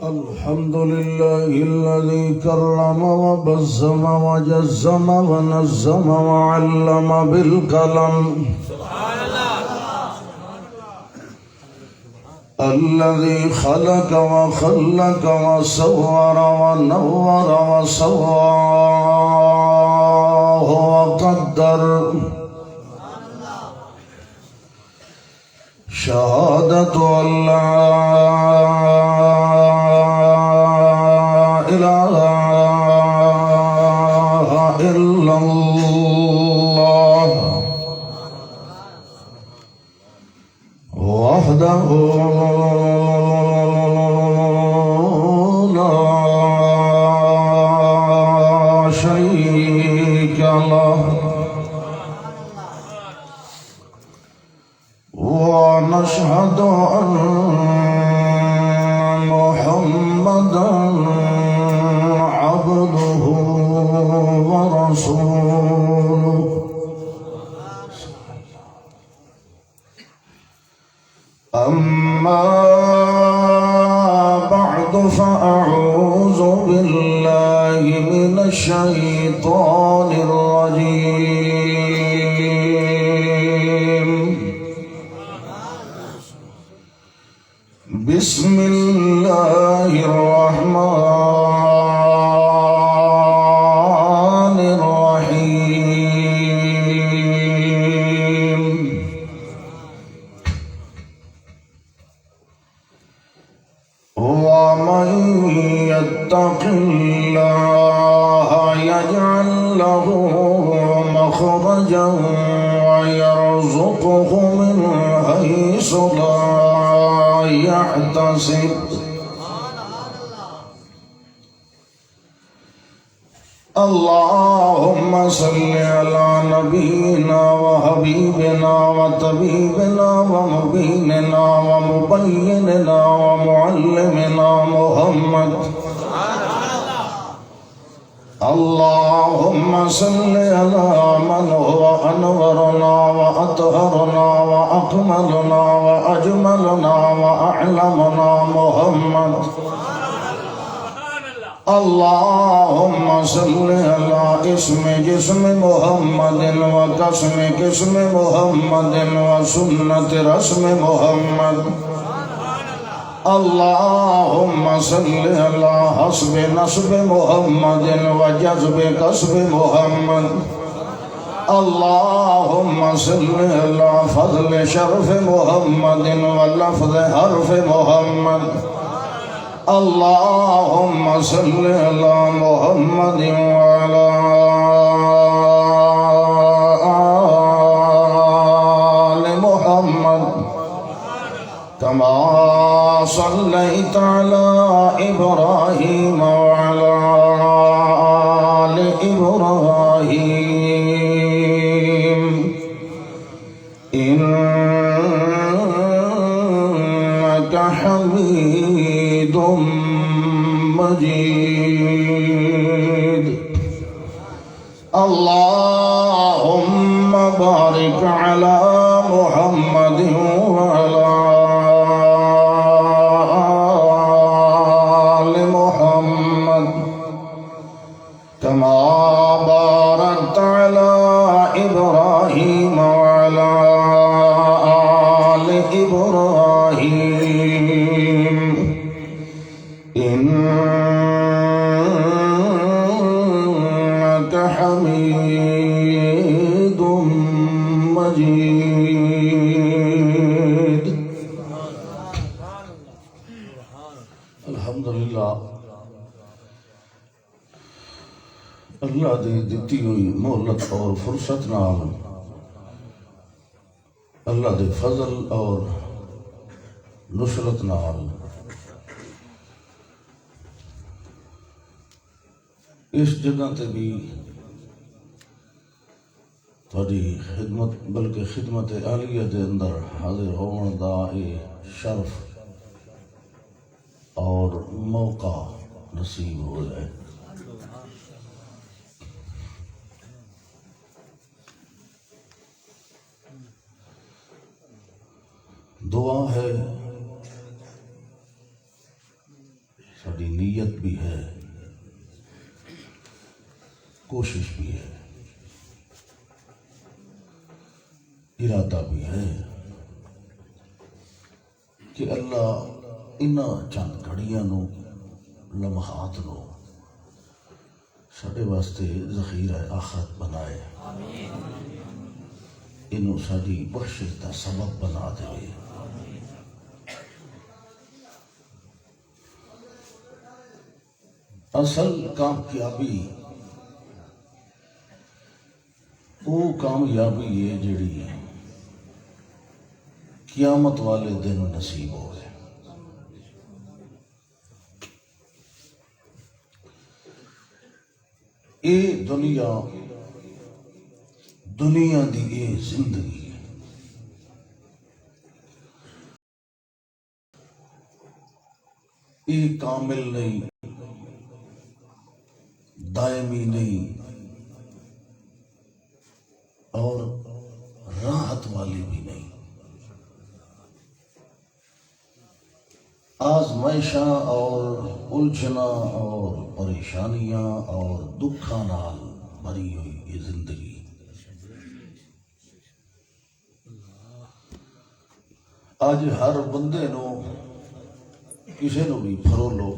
الحمد لله الذي كرم وبسم وجسم ونظم وعلم بالقلم الذي خلق وخلق وصور ونور وصواه وقدر شهادة أن لا إله إلا الله وحده لا شريك له ونشهد أن محمدا عبده ورسوله أما بعد فأعوذ بالله من الشيطان الرجيم بسم الله الرحمن الرحيم ومن يتق الله يجعل له مخرجا ويرزقه من حيث لا يحتسب اللهم صل على نبينا وحبيبنا وطبيبنا ومبيننا ومبيننا ومعلمنا محمد اللهم صل على من هو أنورنا وأطهرنا وأكملنا وأجملنا وأعلمنا محمد اللهم صل على اسم جسم محمد وقسم قسم محمد وسنة رسم محمد اللهم صل على حسب نسب محمد وجذب كسب محمد اللهم صل على فضل شرف محمد ولفظ حرف محمد اللهم صل على محمد وعلى آل محمد كما صليت على إبراهيم وعلى آل إبراهيم إنك حميد مجيد اللهم بارك على محمد وعلى آل محمد كما باركت على إبراهيم وعلى آل إبراهيم إنك حميد مجيد الحمدللہ اللہ دی دتی ہوئی مہلت اور فرصت نال اللہ دے فضل اور نصرت نال اس جگہ تے بھی تھوڑی خدمت بلکہ خدمت عالیہ دے اندر حاضر ہون دا اے شرف اور موقع نصیب ہو جائے. دعا ہے نیت بھی ہے، کوشش بھی ہے، ارادہ بھی ہے کہ اللہ انہاں چند گھڑیاں نو، لمحات نو ساڈے واسطے ذخیرہ آخرت بنائے، انہوں ساری بخشش دا سبب بنا دے۔ اصل کامیابی وہ کامیابی ہے جڑی قیامت والے دن نصیب ہو گئے۔ اے دنیا دی اے زندگی اے کامل نہیں، دائمی نہیں، اور راحت والی بھی نہیں۔ آزمائشاں اور الجھنا اور پریشانیاں اور دکھاں نال بھری ہوئی یہ زندگی۔ آج ہر بندے نو، کسی نو بھی فرولو،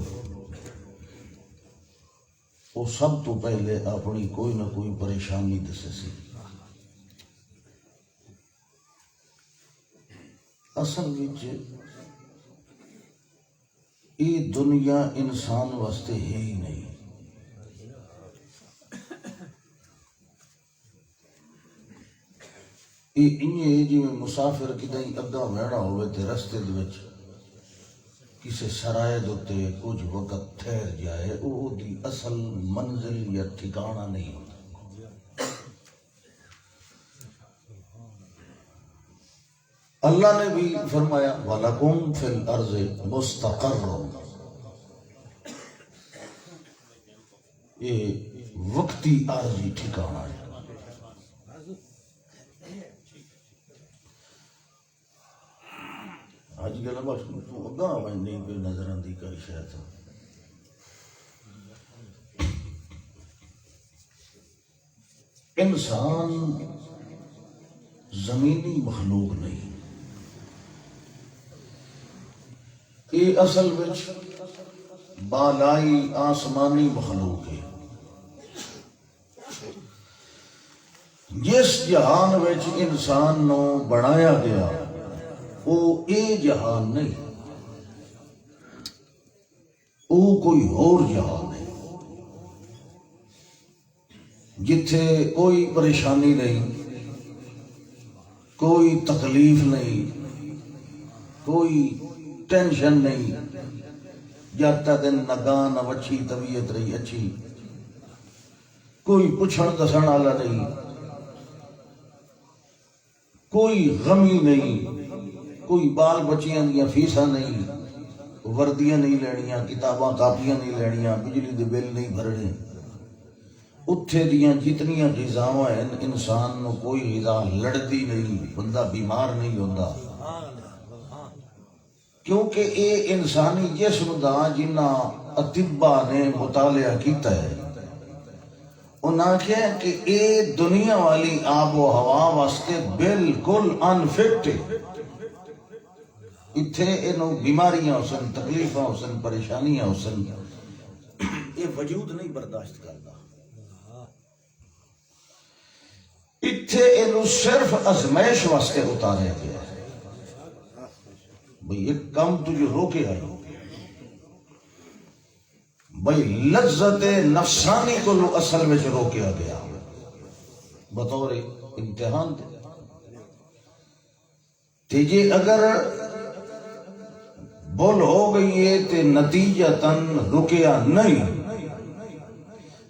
وہ سب تو پہلے اپنی کوئی نہ کوئی پریشانی دسے سی۔ اصل وچ یہ دنیا انسان واسطے ہے ہی نہیں۔ یہ جی مسافر کدیں اگا بہنا ہوئے تے رستے دے وچ کسی سرائے دوتے کچھ وقت ٹھہر جائے، وہ دی اصل منزل یا ٹھکانہ نہیں ہوتا۔ اللہ نے بھی فرمایا وَلَكُمْ فِي الْأَرْضِ مُسْتَقَرٌّ، یہ وقتی عارضی ٹھکانہ ہے۔ آج گلا بس تو اگاں میں نہیں کوئی نظر آندی کری شاید۔ انسان زمینی مخلوق نہیں، یہ اصل وچ بالائی آسمانی مخلوق ہے۔ جس جہان وچ انسان نو بنایا گیا وہ اے جہان نہیں، وہ کوئی اور جہان ہے جتھے کوئی پریشانی نہیں، کوئی تکلیف نہیں، کوئی ٹینشن نہیں، جاتا دن نہ گاں نہ وچھی، طبیعت رہی اچھی، کوئی پچھڑ دسن والا نہیں، کوئی غمی نہیں، کوئی بال بچیاں دیاں فیساں نہیں، وردیاں نہیں لینیاں، کتاباں کاپیاں نہیں لینیاں، بجلی دے بل نہیں بھرنے۔ اتھے دیاں جتنیاں غذاواں ہیں، انسان نو کوئی غذا لڑتی نہیں، بندہ بیمار نہیں ہوتا، کیونکہ اے انسانی جسم دا جنہ اطباء نے مطالعہ کیتا ہے، انہاں کہا کہ اے دنیا والی آب و ہوا واسطے بالکل انفٹ ہے۔ اتھے انہوں بیماریاں حسن، تکلیفاں حسن، پریشانیاں حسن، یہ وجود نہیں برداشت کرتا۔ اتھے انہوں صرف ازمائش واسطے اتارے گیا ہے۔ بھئی ایک کام تجھے روکے آئی، بھئی لذت نفسانی کو لو اصل میں جو روکے آ گیا بطور امتحان دے۔ تیجے اگر بول ہو گئی ہے تے نتیجتاً رکیا نہیں،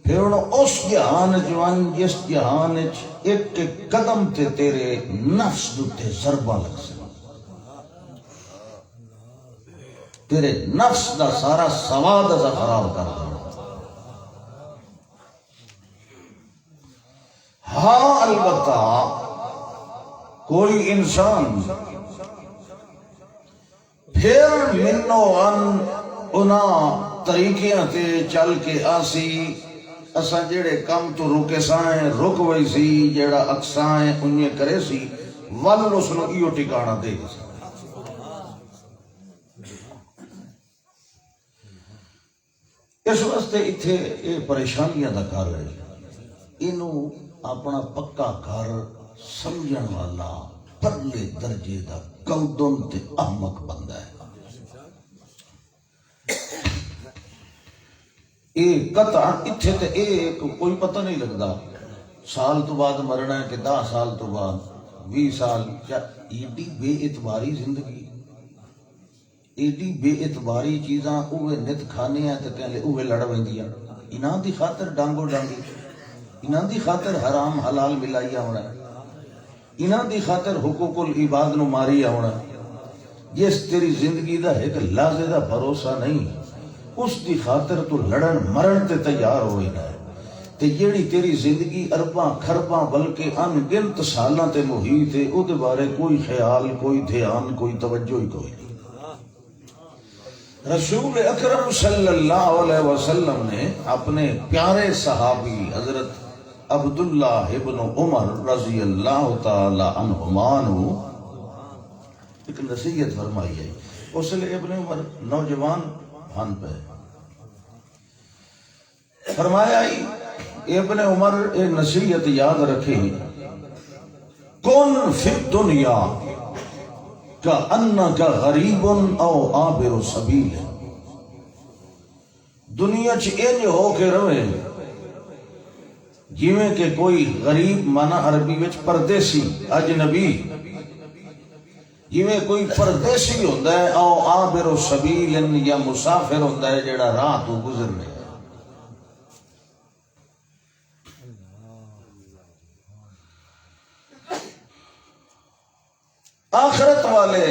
پھر اس جہان جوان جس جہان ایک قدم تے تیرے نفس دوتے ضربہ لگ سکتا، تیرے نفس دا سارا سواد ازا خراب کر دیں۔ ہاں البتہ کوئی انسان پھر منو ان طریقیاں تے چل کے آسی اساں جڑے کم تو رکے سائیں رک وئی سی جڑا اکسائیں انہیں کرے سی ول اس نو ایو ٹھکانہ دے سی اس واسطے اتھے یہ پریشانیاں دا گھر ہے اینو اپنا پکا گھر سمجھن والا پرلے درجے دا کودن تے احمق بندہ ہے اے قطع اتھے تے اے کوئی پتہ نہیں لگدا سال تو بعد مرنا ہے کہ 10 سال تو بعد 20 سال کیا ایڈی بے اعتباری زندگی ایڈی بے اعتباری چیزاں اوے نت کھانے ہیں تے کہلے اوے لڑ ویندیاں انہاں دی خاطر ڈانگو ڈانگی انہاں دی خاطر حرام حلال ملائی آونا انہاں دی خاطر حقوق العباد نو ماری آونا جس تیری زندگی دا ایک لحظے دا بھروسہ نہیں اس دی خاطر تو لڑن مرن تے تیار ہوئی نہ تے جیڑی تیری زندگی ارباں کھرباں بلکہ ان گنت سالاں تے محیط ہے او دے بارے کوئی خیال کوئی دھیان کوئی توجہ ہی کوئی نہیں رسول اکرم صلی اللہ علیہ وسلم نے اپنے پیارے صحابی حضرت عبداللہ ابن عمر رضی اللہ تعالی عنہما نو ایک نصیحت فرمائی ہے اس لئے ابن عمر نوجوان بھان پہ فرمایا ابن عمر ایک نصیحت یاد رکھے کن فی الدنیا کأنکا غریب او عابر سبیل دنیا چ انج ہو کے روے جویں کہ کوئی غریب مانا عربی وچ پردیسی اجنبی جویں کوئی پردیسی ہوندا ہے او عابر سبیل یا مسافر ہوندا ہے جڑا راہ تو گزرنے آخرت والے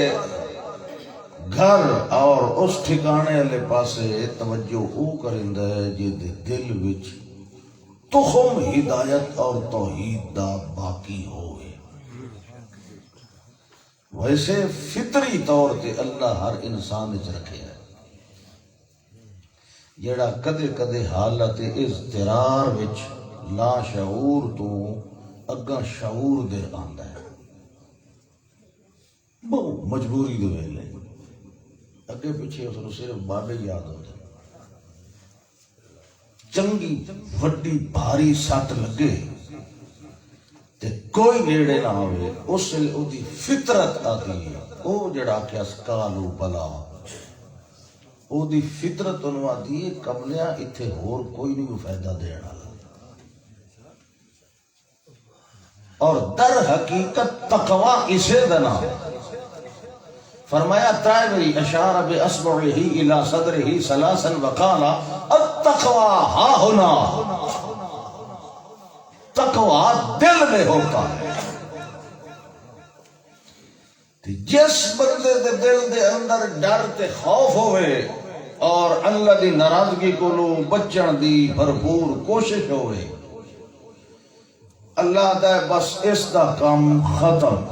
گھر اور اس ٹھکانے والے پاسے توجہ او کریندا ہے جے دے دل وچ تخم ہدایت اور توحید دا باقی ہوئے ویسے فطری طور تے اللہ ہر انسان وچ رکھے ہے جڑا کدے کدے حالت اضطرار وچ لا شعور تو اگاں شعور دے آندا ہے بہو مجبوری دے ویلے اگے پیچھے اس کو صرف بابے یاد ہوتے چنگی وڈی بھاری سٹ لگے تے کوئی نیڑے نہ ہوئے اس لئے او دی فطرت آتی ہے او جڑا کیا سکالو بلا او دی فطرت انہوں آتی ہے قبلیاں اتھے ہور کوئی نہیں فائدہ دینا اور در حقیقت تقوی اسے دنا فرمایا تائبی اشار باصبعہ الى صدرہ ثلاثا وقال التقوی ہا ہونا تقوی دل میں ہوتا ہے جس بندے دے دل دے اندر ڈر تے خوف ہوئے اور اللہ دی ناراضگی کو لو بچن دی بھرپور کوشش ہوئے اللہ دا بس اس دا کام ختم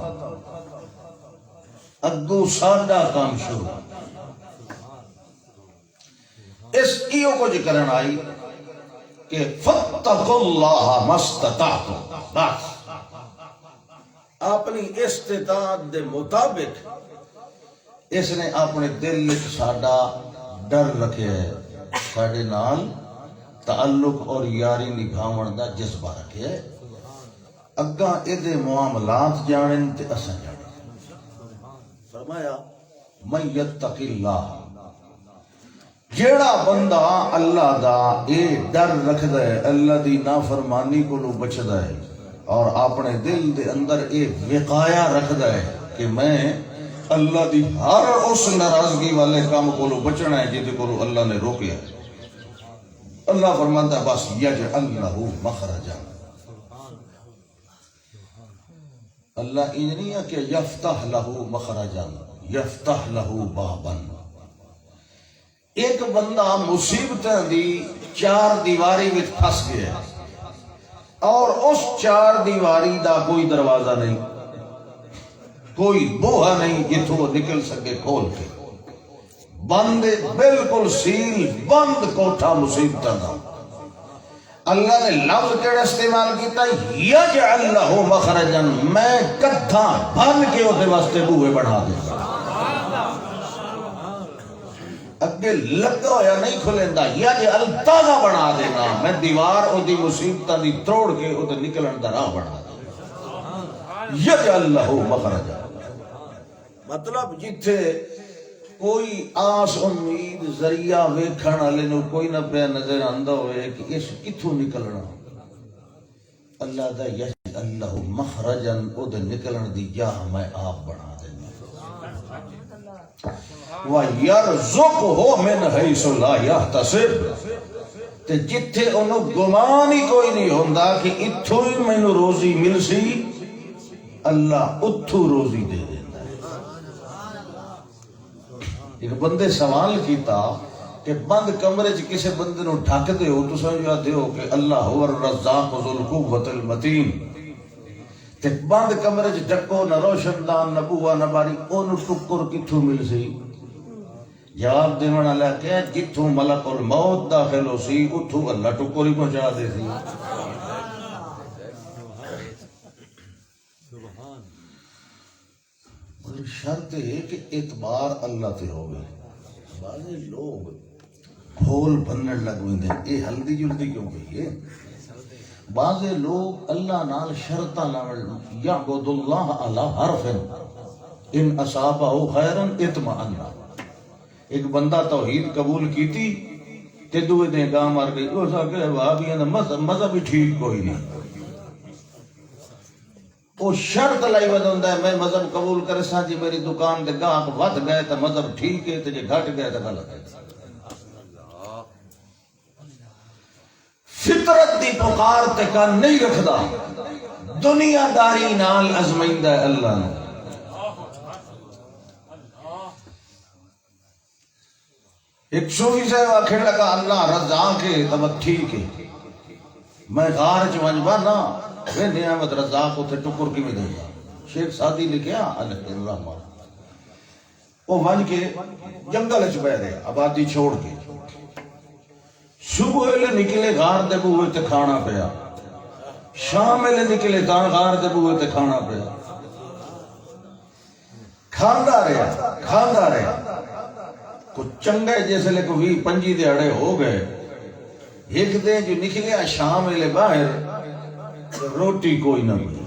اگو ساڈا کام شروع اس ایو کو ذکرن آئی کہ فاتقوا اللہ مستطعتم بس اپنی استطاعت دے مطابق اس نے اپنے دل وچ ساڈا ڈر رکھے ہے ساڈے نال تعلق اور یاری نبھاون دا جذبہ رکھے ہے اگاں ایدے معاملات جانن تے اساں جانن فرمایا من یتق اللہ جیڑا بندہ اللہ دا اے ڈر رکھدا ہے اللہ دی نافرمانی کو لو بچدا ہے اور اپنے دل دے اندر اے وقایا رکھدا ہے کہ میں اللہ دی ہر اس ناراضگی والے کام کو لو بچنا ہے جے کو اللہ نے روکیا ہے اللہ فرماتا ہے بس یجعل لہ مخرجا اللہ انجنی ہے کہ یفتح لہو مخرجا یفتح لہو بابا ایک بندہ مصیبتیں دی 4 دیواری میں پھنس گیا اور اس 4 دیواری دا کوئی دروازہ نہیں کوئی بوہا نہیں جتوں وہ نکل سکے کھول کے بند بالکل سیل بند کوٹھا مصیبت دا اللہ نے لفظ کیڑا استعمال کیتا یجعل لہ مخرجا میں کدھا بن کے وہ واسطے بوئے بنا دے اگے لگا ہویا نہیں کھلیندا یجعل تازہ بنا دینا میں دیوار او دی مصیبتاں دی توڑ کے او تے نکلن دا راہ بنا دے یجعل لہ مخرجا مطلب جتھے کوئی آس امید ذریعہ ویکھن والے نو کوئی نہ پیا نظر آندا ہوئے کہ اس کتھوں نکلنا اللہ دا یجعل لہ مخرجا او دے نکلن دی جاہ میں آپ بنا دینا وَيَرْزُقْهُ مِنْ حَيْثُ لَا يَحْتَسِبُ تے جتھے انہوں گمان ہی کوئی نہیں ہوندا کہ اتھوں ہی مینوں روزی مل سی اللہ اتھوں روزی دے دینا ایک بندے سوال کیتا کہ بند کمرے چ کسے بندے نو ڈھک دے ہو تو سمجھا دے ہو کہ اللہ هو الرزاق ذو القوۃ المتین تے بند کمرے چ ڈکو نہ روشن دان نہ بوا نہ باری اونوں ٹکر کتھوں مل سی جواب دیون والا کہ جتھوں ملک الموت داخل ہو سی اتھوں اللہ ٹکر ہی پہنچا دے سی شرط ہے کہ اعتبار اللہ تے ہوگی بعض لوگ کھول بنن لگ ویندے اے ہلدی جلدی کیوں گئی ہے بعض لوگ اللہ نال شرطاں لاون یعبد اللہ علی حرف ان اصابہ خیرا اطمئن ایک بندہ توحید قبول کیتی تے دوے دن گاں مار گئی او سا کہ وہابیاں دا مذہب ہی ٹھیک کوئی نہیں وہ شرط لائی ودوندا ہے میں مذہب قبول کرے سا جی میری دکان دے گاہک ود گئے تے مذہب ٹھیک ہے تے جے گھٹ گئے تے غلط ہے فطرت دی پکار تے کان نہیں رکھدا دنیا داری نال ازمائندا ہے اللہ نے ایک صوفی صاحب آکھن لگا اللہ رزاق ہے تو ٹھیک ہے میں غار چ ونجبا نا وہ نعمت رزاق اتنے ٹکر کی میں دے گا شیخ سادی لکھیا علیہ الرحمہ وہ ون کے جنگل چ بہ رہے آبادی چھوڑ کے صبح ویلے نکلے غار دے بوئے تے کھانا پیا شام ویلے نکلے غار دے بوئے تے کھانا پیا کھاندا رہا کچھ چنگے جیسے لے کو 20-25 دیہڑے ہو گئے ایک دے جو نکلیا شام ویلے باہر روٹی کوئی نہ ملی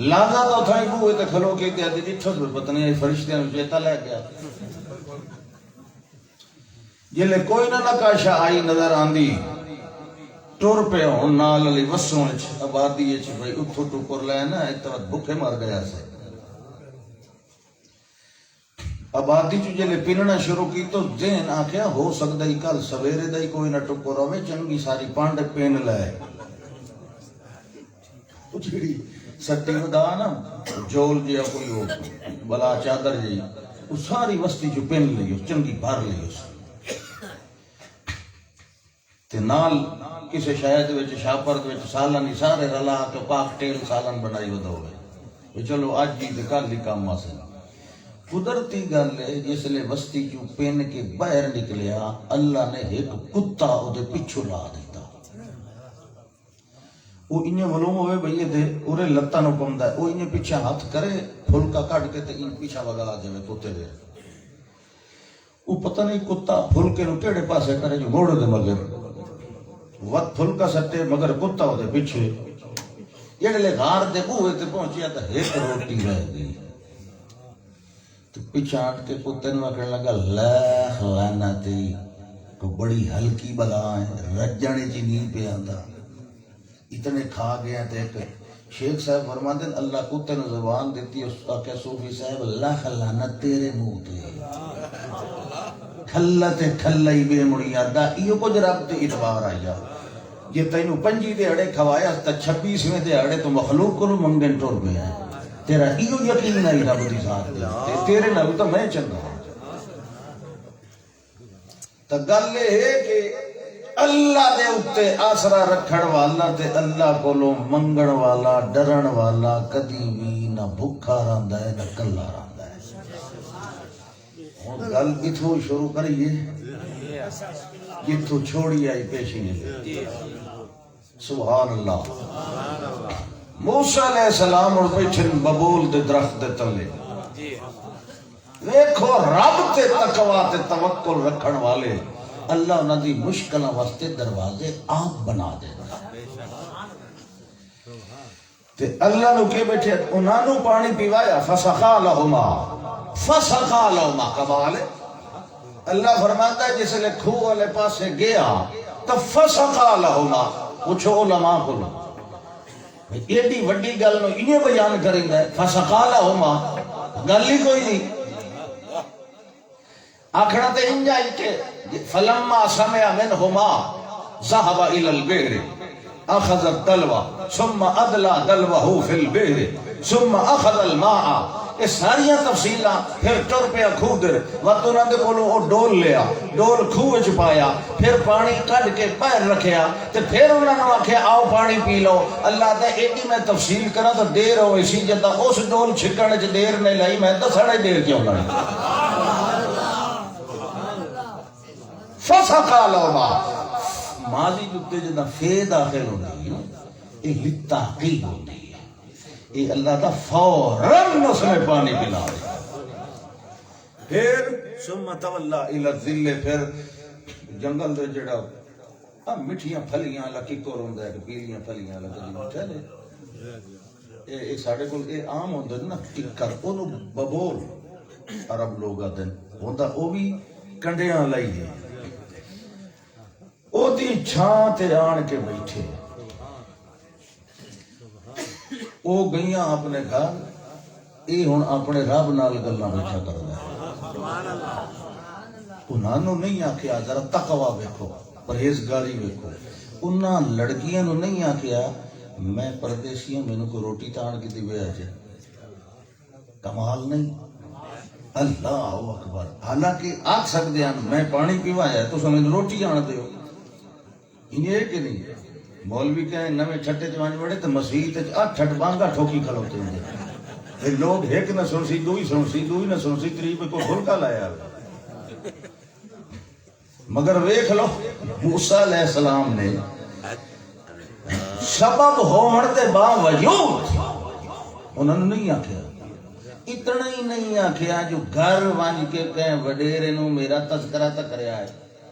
لازا تو تھا بوئے تے کھلو کے تے ادی ڈٹھو پتہ نہیں فرشتیاں نوں چیتا لے گیا جلے کوئی نہ نقاشا آئی نظر آندی ٹر پہ ہون نال علی وسوں وچ آبادی وچ بھئی اتھو ٹکر لے نا ایک طرح بھوکے مر گیا سے آبادی چ جلے پیننا شروع کی تو ذہن آکھیا ہو سکدا ہی کل سویرے دا ہی کوئی نہ ٹکر ہوے چنگی ساری پانڈ پین لے او جڑی سٹی دا نا جول جیا کوئی ہو بلا چادر جی او ساری وستی جو پین لئی چنگی بھر لئی تے نال کسے شاید وچ شاپرد وچ سالن سارے رلا کے پاک ٹیل سالن بنائی ودا ہوے چلو اج جی تے کل دی کام واسطے قدرتی گل ہے جس لے وستی چوں پین کے باہر نکلیا اللہ نے ایک کتا او دے پیچھے لا دیتا وہ انہیں معلوم ہوئے بھئی دے اورے لتاں نو پوندا ہے او انہیں پیچھے ہاتھ کرے پھلکا کٹ کے تے ان پیچھے وگا جاوے کتے دے وہ پتہ نہیں کتا پھلکے نو کیڑے پاسے کرے جو موڑ دے مگر وقت پھلکا سٹے مگر کتا او دے پیچھے جڑے لے غار دے بوئے تے پہنچیا تے ایک روٹی رہ گئی تو پیچھے ہٹ کے کتے نو آکھن لگا لاکھ لعنتی تو بڑی ہلکی بلا ہے رجنے چ نہیں پہ آندا اتنے کھا گیا تے ایک شیخ صاحب فرماندے ہیں اللہ کتے نو زبان دیتی اس کا کہ صوفی صاحب لاکھ لعنت تیرے منہ تے کھلا تے کھلا ہی بے مڑیا دا ایو کچھ رب تے اعتبار آیا یہ تینوں 25 دیہڑے کھوایا تے 26ویں دیہڑے تو مخلوق کو منگن ٹر گیا ہے تیرا ایو یقین نہیں رب دی ذات دے تیرے نال تو میں چنگا تے گل ہے کہ اللہ دے اتے آسرا رکھن والا تے اللہ کولوں منگن والا ڈرن والا کدی بھی نہ بھوکا رہندا ہے نہ کلا رہندا ہے ہوں گل اتوں شروع کریے جتوں چھوڑی آئی پیشی سبحان اللہ موسیٰ علیہ السلام اور بیٹھن ببول دے درخت دے تلے دیکھو رب تے تقوی تے توکل رکھن والے اللہ انہاں دی مشکلاں واسطے دروازے آپ بنا دے تے اللہ نو کے بیٹھے انہاں نو پانی پیوایا فسقا لہما کمال ہے اللہ فرماتا ہے جس لے کھو والے پاسے گیا تو فسقا لہما پوچھو علماء کو ایڈی وڈی گل نو انہیں بیان کریں گے فسقا لہما گل ہی کوئی نہیں آخرا تے انجائی کہ فلما سمع منہما ذهب الى البئر اخذ الدلو ثم ادلى دلوه في البئر ثم اخذ الماء یہ ساریاں تفصیلاں پھر ٹر پیا کھو در وقت انہوں نے کولوں وہ ڈول لیا ڈول کھو وچ پایا پھر پانی کڈ کے پیر رکھیا تے پھر انہوں نے آکھیا آؤ پانی پی لو اللہ تے ایڈی میں تفصیل کرا تو دیر ہوئی سی جدا اس ڈول چھکن وچ دیر نہیں لائی میں دسڑے دیر کیوں لائی فسقا لہما ماضی جتے جدا فے داخل ہوندی ہے یہ لتحقیق ہوندی ہے یہ اللہ دا فوراً اس میں پانی پلا دے پھر ثم تولا الی الذل پھر جنگل دے جڑا مٹھیاں پھلیاں لکی کور ہوندا ہے پیلیاں پھلیاں لکی مٹھے نے اے ساڈے کول اے عام ہوندا نا ٹکر اونوں ببول عرب لوگ آدن ہوندا او بھی کنڈیاں لائی ہے او دی چھاں تے آن کے بیٹھے او گئیاں اپنے گھر اے ہن اپنے رب نال گلاں بیٹھا کردا ہے انہاں نوں نہیں آکھیا ذرا تقوی ویکھو پرہیزگاری ویکھو انہاں لڑکیاں نوں نہیں آکھیا میں پردیسی ہوں مینوں کو روٹی تان کی دی وجہ سے کمال نہیں اللہ اکبر حالانکہ آکھ سکدے ہیں میں پانی پیوایا تو مینوں روٹی آن دیو انہیں کہ نہیں مولوی کہیں نویں چھٹے جوان بڑے تو مسیح تے اٹھ اٹھ بانگا ٹھوکی کھلوتے ہیں یہ لوگ ایک نہ سنسی دوئی نہ سنسی تری پہ کوئی بھلکا لایا مگر ویکھ لو موسیٰ علیہ السلام نے سبب ہون دے باوجود انہوں نے نہیں آکھیا اتنا ہی نہیں آکھیا جو گھر وانج کے کہیں وڈیرے نو میرا تذکرہ تک کریا ہے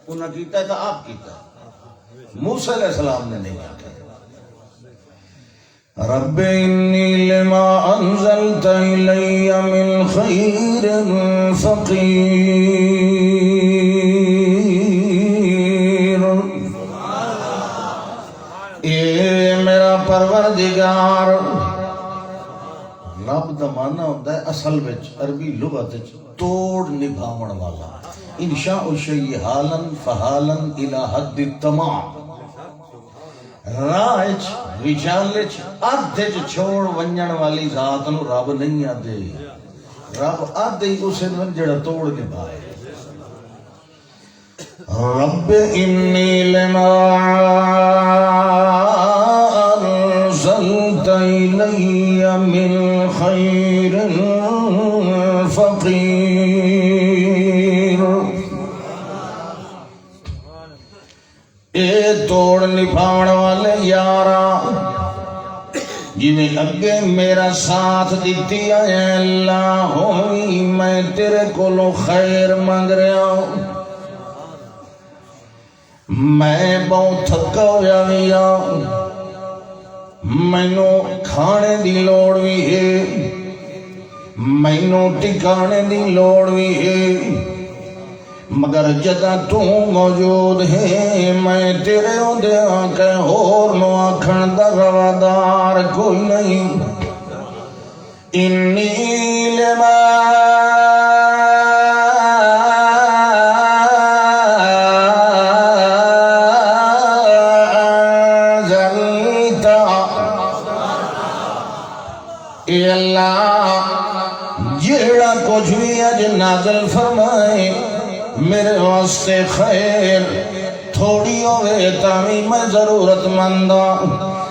انہوں کیتا ہے تو آپ کیتا ہے موسیٰ علیہ السلام نے نہیں آکھا رب انی لما انزلت الی من خیر فقیر اے میرا پروردگار رب دا معنی ہوتا ہے اصل وچ عربی لغت وچ توڑ نبھاون والا انشاء الشیء حالا فحالا الى حد التمام راج وچالچ ادھ چھوڑ ونجن والی ذات نو رب نہیں آدے رب آدے اسے جڑا توڑ نبھائے رب انی لما انزلت الی من خیر فقیر اے توڑ نبھاؤن والے یارا جنہیں اگے میرا ساتھ دیتی ہے اللہ ہوئی میں تیرے کولو خیر مانگ رہا ہوں میں بہت تھکا ہویا ویا مینوں کھانے دی لوڑ بھی ہے مینوں ٹکانے دی لوڑ بھی ہے مگر جدا تو موجود ہے میں تیرے ہوندے آکے ہور نو آکھن دا روادار کوئی نہیں انی لما انزلت اے اللہ جیڑا کچھ بھی اج نازل فرمائے میرے واسطے خیر تھوڑی ہوئے تامی میں ضرورت مندہ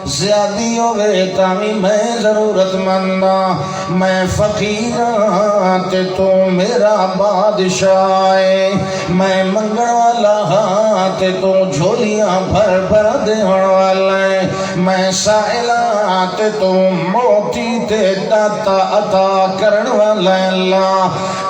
زیادی ہوئے تامی میں ضرورت مندہ میں فقیر تے تو میرا بادشاہ ہے، میں منگن والا ہاں تے تو جھولیاں بھر بھر دیون والا ہے، میں سائل ہاں تے تو موتی تے داتا عطا کرن والا ہے۔ اللہ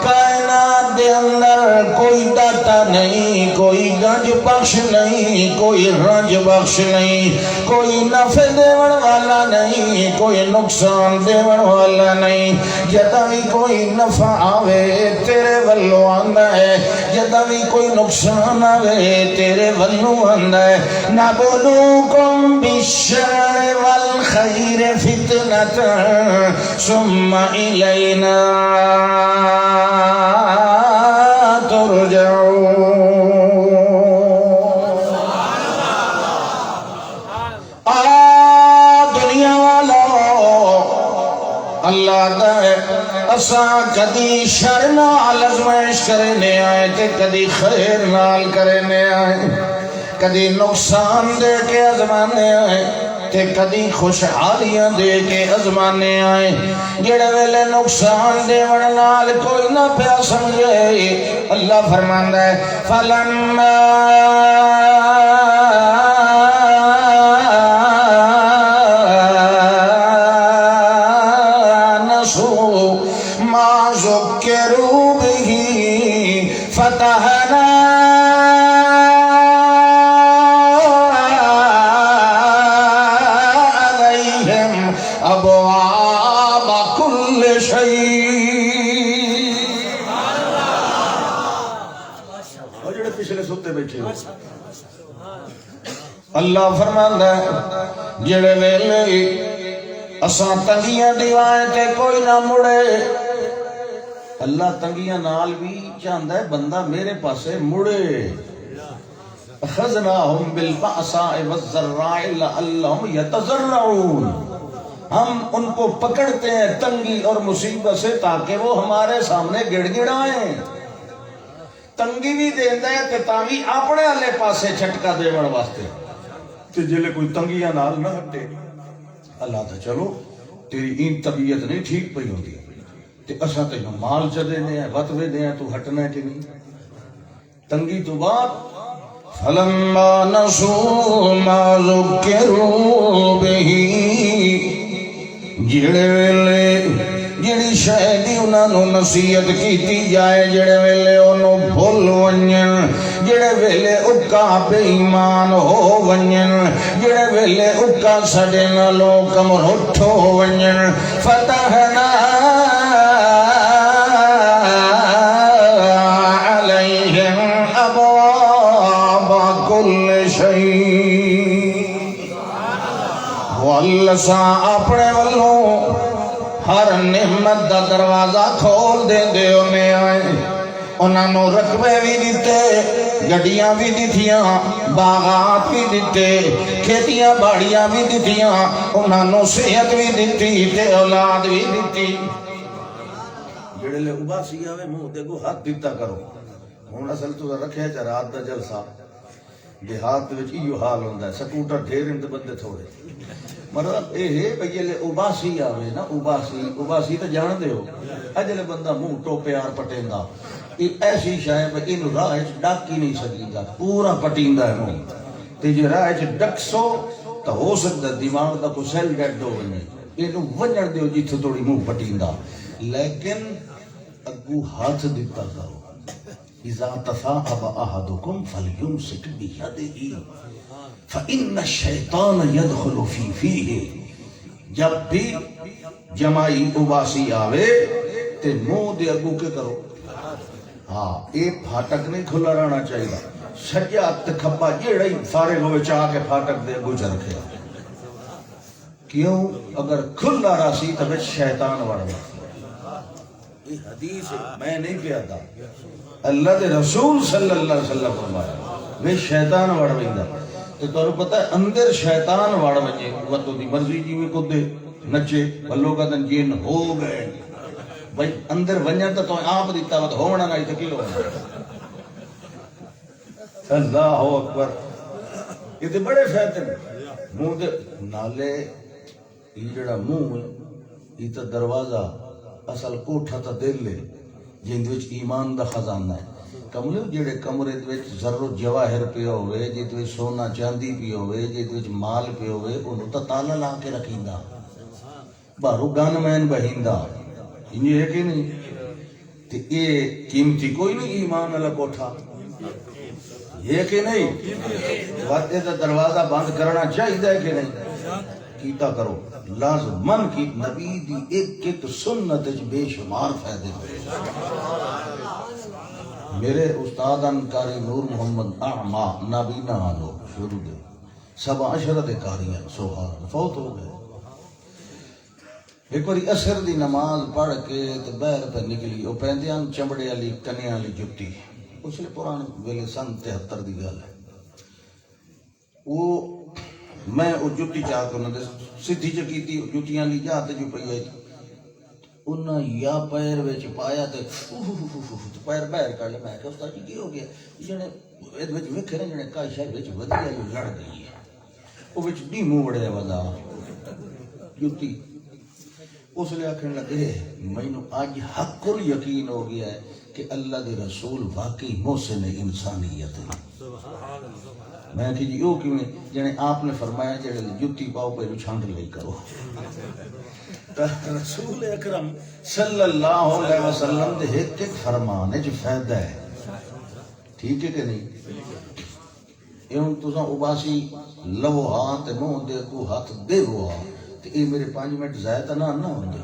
کائنات دے اندر کوئی داتا نہیں، کوئی گنج بخش نہیں، کوئی رنج بخش نہیں، کوئی نفع دیون والا نہیں، کوئی نقصان دیون والا نہیں۔ جدہ بھی کوئی نفع آوے تیرے ولو آندا ہے، جدہ بھی کوئی نقصان آوے تیرے ولو آندا ہے۔ نبلوکم بالشر والخیر فتنۃ ثم الینا ترجعون۔ دنیا والا اللہ دا ہے، اساں کدی شر نال آزمائش کرنے آئے تے کدی خیر نال کرنے آئے، کدی نقصان دے کے آزمانے آئے تے کدی خوشحالیاں دے کے آزمانے آئے۔ جڑے ویلے نقصان دیون نال کوئی نہ پیا سمجھے، اللہ فرماندا ہے فلما ما ذکروا به فتحنا علیہم ابواب کل شیء۔ اور جڑے پچھلے ستے بیٹھے ہو، اللہ فرماندا ہے جڑے ویلے اساں تنگیاں دیوائیں تے کوئی نہ مڑے، اللہ تنگیاں نال بھی چاہندا ہے بندہ میرے پاسے مڑے۔ اخذناہم بالبأساء والضراء لعلہم یتضرعون، ہم ان کو پکڑتے ہیں تنگی اور مصیبت سے تاکہ وہ ہمارے سامنے گڑ گڑائیں۔ تنگی بھی دیندا ہے تے تاوی اپنے والے پاسے چھٹکا دیون واسطے، تے جلے کوئی تنگیاں نال نہ ہٹے اللہ تا چلو تیری این طبیعت نہیں ٹھیک پئی ہوندی تے اساں تے مال چ دینے ہیں وت وے دیاں تو ہٹنا ہے کہ نہیں۔ تنگی تو بعد فلما نسوا ما ذکروا به، جڑے ویلے جڑی شے دی انہاں نو نصیحت کیتی جائے، جڑے ویلے انہوں بھول ونجن، جڑے ویلے اکا بے ایمان ہو ونجن، جڑے ویلے اکا سڑے نالوں کمر اٹھو ونجن، فتحنا علیہم ابواب کل شیء۔ واللہ سا اپنے والوں ہر نعمت دا دروازہ کھول دے دے میں آئے، انہاں نو رقبے بھی دیتے، گڈیاں بھی دیتیاں، باغات بھی دیتے، کھیتیاں باڑیاں بھی دیتیاں، انہاں نو صحت بھی دیتی تے اولاد بھی دیتی۔ جڑے لے اباسی آوے منہ تے کو ہاتھ دیتا کرو۔ ہن اصل تو رکھے چا رات دا جلسہ، دیہات وچ ایو حال ہوندا ہے، سکوٹر ڈھیر تے بندے تھوڑے۔ مطلب اے ہے بھئی لے اباسی آوے نا، اباسی تے جان دے ہو، اجلے بندہ منہ ٹوپیار پٹیندا، یہ ایسی شاید بھئی انہوں راہ ڈاک ہی نہیں سکی گا، پورا پٹیندا ہے منہ تے جے راہ ڈک سو تو ہو سکتا دماغ دا کو سیل ڈیڈ ہو ونے، انہوں ونجڑ دیو جتھے توڑی منہ پٹیندا، لیکن اگو ہاتھ دیتا کرو۔ اذا تصاحب احدکم فلیمسک بیدہ فإن الشیطان یدخل فی فیہ، جب بھی جمائی اباسی آوے تے منہ دے اگو کے کرو، ہاں ایک پھاٹک نہیں کھلا رہنا چاہیے، سجا تے کھبا جیڑا ہی فارغ ہوئے چاہ کے پھاٹک دے اگو چ رکھے۔ کیوں؟ اگر کھلا راسی تو بچ شیطان وڑ گا۔ یہ حدیث میں نہیں کہتا، اللہ دے رسول صلی اللہ علیہ وسلم فرمایا وہ شیطان وڑ ویندا تے تانوں پتہ ہے اندر شیطان وڑ ونجے وتو دی مرضی جویں کو دے نچے بلو کا دن جن ہو گئے بھائی اندر ونجا تو آپ دی طاقت ہونا نہیں تے کی ہونا۔ اللہ اکبر، یہ تے بڑے فائدے منہ دے نالے یہ جڑا منہ یہ تے دروازہ اصل کوٹھا تا دل ہے جن وچ ایمان دا خزانہ ہے. کملے جڑے کمرے وچ زر و جواہر پہ ہوئے، جہد وچ سونا چاندی پی ہوئے، جہد وچ مال پہ ہوئے، انہوں تا تالا لا کے رکھیندا، باہروں گن مین بہیندا. یہ ہے کہ نہیں؟ تے یہ قیمتی کوئی نہیں ایمان والا کوٹھا، یہ کہ نہیں؟ وعدے دا دروازہ بند کرنا چاہیے کہ نہیں؟ کیتا کرو لازمن کی نبی دی ایک ایک سنت وچ بے شمار فائدے ہوئے. میرے استادان قاری نور محمد اعما نابینا لوگ شروع دے 17 قاریاں سبحان فوت ہو گئے. ایک باری اثر دی نماز پڑھ کے تے باہر پہ نکلی، وہ پہندیاں چمڑے والی کنیا والی جتی، اس لیے پرانے ویلے سن 73 دی گل ہے. وہ میں وہ جتی چاہ کے انہوں نے سدھی چکی تھی، جتیاں لی جاتے جو پہ آئی انہاں یا پیر وچ پایا تے پیر باہر کر لیا. میں کہ استاد جی کی ہو گیا؟ جنے اد وچ ویکھے نے جنے کائی شاہ وچ ودیا جو لڑ گئی ہے، وہ وچ ڈی موڑے ودا جتی. اس لیے آخر لگے مینوں اج حق یقین ہو گیا ہے کہ اللہ دے رسول واقعی محسن انسانیت ہے. میں کہ جی وہ کیوں جنے آپ نے فرمایا جڑے جتی پاؤ پہ چھانٹ لئی کرو. رسول اکرم صلی اللہ علیہ وسلم دے ایک ایک فرمان ہے جو فائدہ ہے. ٹھیک ہے کہ نہیں؟ یہ ہوں تساں اباسی لو ہاں تے منہ دے کو ہاتھ دے ہوا تے یہ میرے 5 منٹ زائد نہ ہوں گے.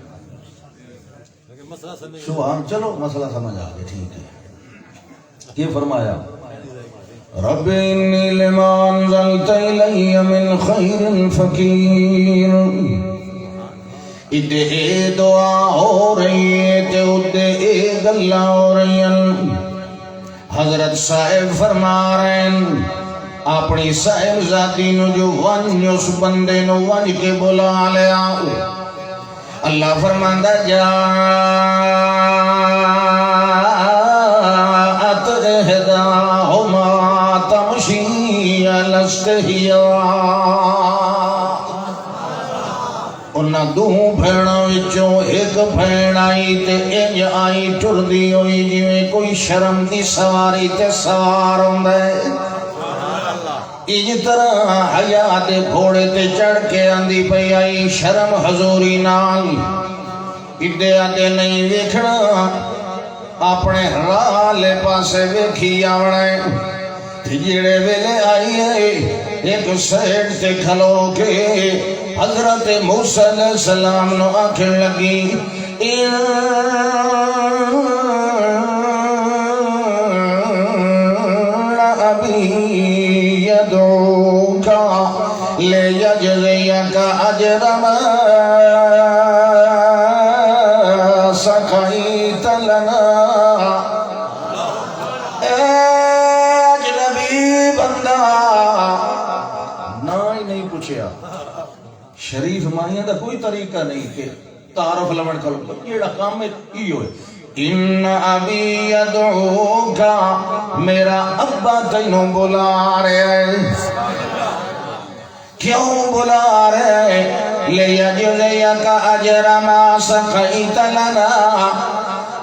سبحان چلو مسئلہ سمجھ آ گیا. ٹھیک ہے. یہ فرمایا رب انی لما انزلت الی من خیر فقیر. ادھے اے دعا ہو رہی ہے تے ادھے اے گلاں ہو رہی ہیں. حضرت صاحب فرما رہے ہیں اپنی صاحب ذاتی نو جو ون اس بندے نو ون کے بلا لیا. اللہ فرماندا جاءت احداہما تمشی علی استحیاء. انہاں دو بھیڑاں وچوں ایک بھیڑ آئی تے انج آئی ٹردی ہوئی جویں کوئی شرم دی سواری تے سوار ہوندا ہے. اس طرح حیا دے گھوڑے تے چڑھ کے آندی پئی آئی شرم حضوری نال. ادھے آدھے نہیں ویکھنا اپنے راہ لے پاسے ویکھی آونا ہے. جڑے ویلے آئی ہے ایک سیڈ تے کھلو کے حضرت موسیٰ علیہ السلام نو آکھن لگی لِيَجْزِيَكَ أَجْرَ مَا سَقَيْتَ لَنَا. اے اجنبی بندہ نہ ہی نہیں پوچھیا. شریف مائیاں دا کوئی طریقہ نہیں کہ تعارف لمن کھلو جیڑا کام ہے کی ہوئے. ان ابی یدعوک میرا ابا تینوں بلا رہے ہیں. کیوں بلا رہے؟ لِيَجْزِيَكَ أَجْرَ مَا سَقَيْتَ لَنَا.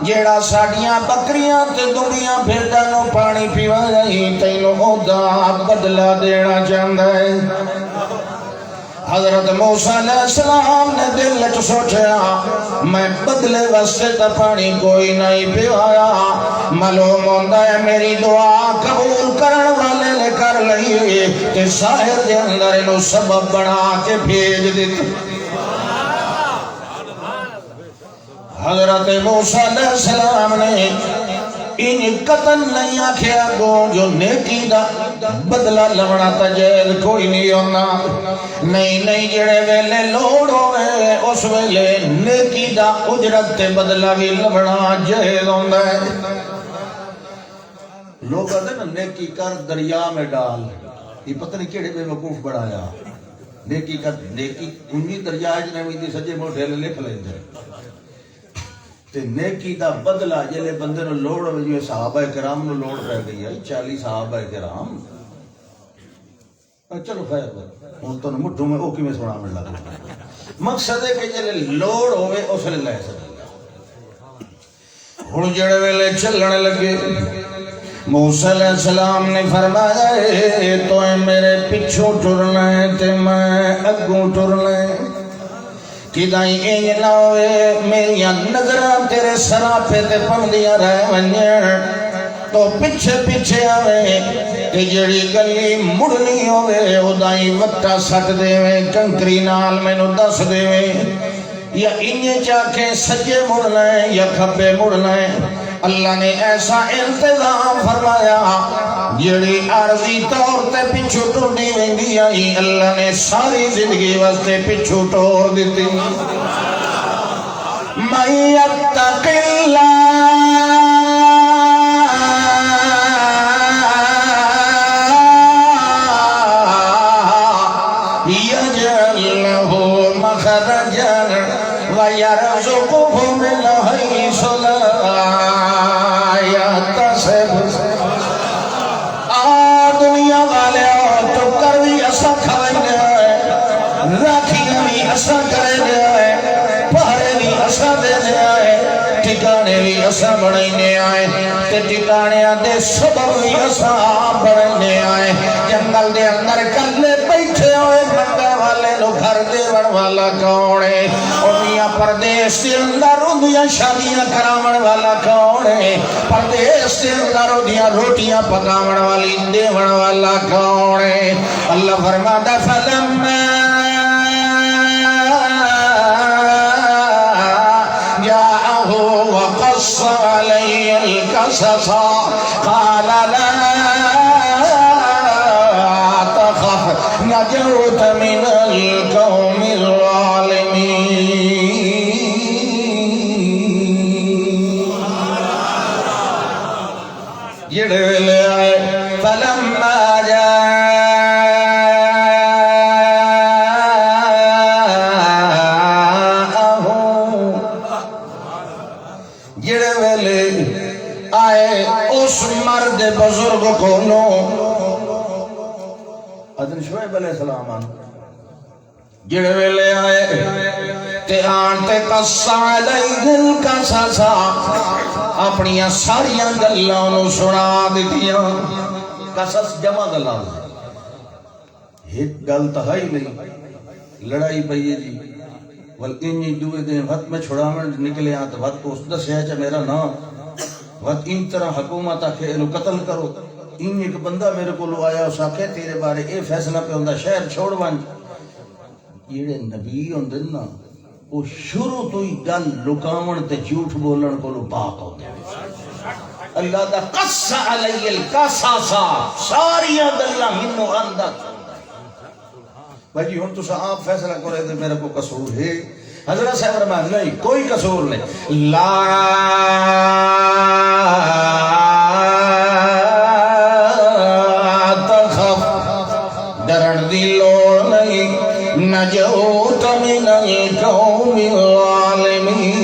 جیڑا ساڈیاں بکریاں تے دنیا بھیڈاں نو پانی پیوائی تینوں اودا بدلہ دینا چاہندا ہے. حضرت موسیٰ علیہ السلام نے دل وچ سوچیا میں بدلے واسطے تا پانی کوئی نہیں پیوایا. معلوم ہوندا ہے میری دعا قبول کرن والے نے کر لئی تے ظاہر دے اندر انہوں سبب بنا کے بھیج دیتا. حضرت موسیٰ علیہ السلام نے ان قتل نہیں آکھیا گو جو نیکی دا بدلہ لونا تجیل کوئی نہیں ہونا. نہیں جڑے ویلے لوڑ ہوئے اس ویلے نیکی دا اجرت تے بدلہ بھی لونا جیل ہونا ہے. لوگ کہتے نا نیکی کر دریا میں ڈال. یہ پتہ نہیں کیڑے بے وقوف بڑھایا. نیکی کر نیکی انہی دریا جنہی دی سجے موٹے لکھ لیں دے تے نیکی دا بدلہ جلے بندے نو لوڑ ہوئے صحابہ کرام نو لوڑ پہ گئی ہے 40 صحابہ کرام. چلو خیر ہوں تو مٹھوں میں اوکی میں سنا مل لگا. مقصد ہے کہ جلے لوڑ ہوئے اس لئے لے سکتا. ہن جڑے ویلے چلن لگے موسیٰ علیہ السلام نے فرمایا اے تو میرے پچھوں ٹرنا ہے تے میں اگوں ٹرنا ہے کدائیں اے نہ ہوئے میری نظران تیرے سراپے تے پندیاں رہ ونجن تو پیچھے پیچھے آوے تے جڑی گلی مڑنی ہوئے ادائیں وقتہ سٹ دے وے کنکری نال میں نو دس دے وے یا انہیں چاکے سجے مڑنا ہے یا کھبے مڑنا ہے اللہ نے ایسا انتظام فرمایا جڑی عارضی طور تے پچھو ٹرنی ویندی آئی اللہ نے ساری زندگی واسطے پچھو ٹور دیتی من یتق اللہ یجعل لہ مخرجا وَيَرْزُقُهُ مِنْ حَيْثُ لَا يَحْتَسِبُ دنیا والے تو کر بھی ایسا کھانے آئے راکھیاں بھی ایسا کرنے آئے پہرے بھی ایسا دینے آئے ٹھکانے بھی ایسا بڑھنے آئے تے ٹھکانے دے سبب بھی ایسا بڑھنے آئے جنگل دے اندر کلے بیٹھے ہوئے منگے والے لو گھر دے بڑھ والا کونے انہیاں پردیس دے اندر انہیاں شادیاں کراون والا کونے پردیس دے اندر انہیاں روٹیاں پکاون والی دیون والا کونے اللہ فرماتا فلما جاءه وقص علي القصص قال لا تخف نجوت من القوم الظالمين جڑے لے آئے فلما جڑے ویلے آئے اس مرد بزرگ کو نو حضرت شعیب علیہ السلام جڑے ویلے آئے تے آنتے قصہ علیہ القصص اپنیاں ساریاں گلاں نو سنا دیتیاں قصص جمع گلاں ایک گل تہائی نہیں لڑائی پئی جی ول انہی دوے دن وقت میں چھڑاون نکلے آن تو وقت اس دسیا چا میرا نام وقت ان طرح حکومت آکھے انہوں قتل کرو ان ایک بندہ میرے کو لو آیا اس آکھے تیرے بارے اے فیصلہ پہ ہوندہ شہر چھوڑ وانج یہ نبی ہوندے نا وہ شروع تو ہی گل لکاون تے جھوٹ بولن کو لو پاک ہوندے اللہ دا قصہ علی القصصا ساریاں گلاں منو اندر بھائی ہن تو آپ فیصلہ کرے تے میرے کو قصور ہے حضرت صاحب فرمائے نہیں کوئی قصور نہیں لا تخف ڈرن دی لوڑ نہیں نجوت من القوم الظالمین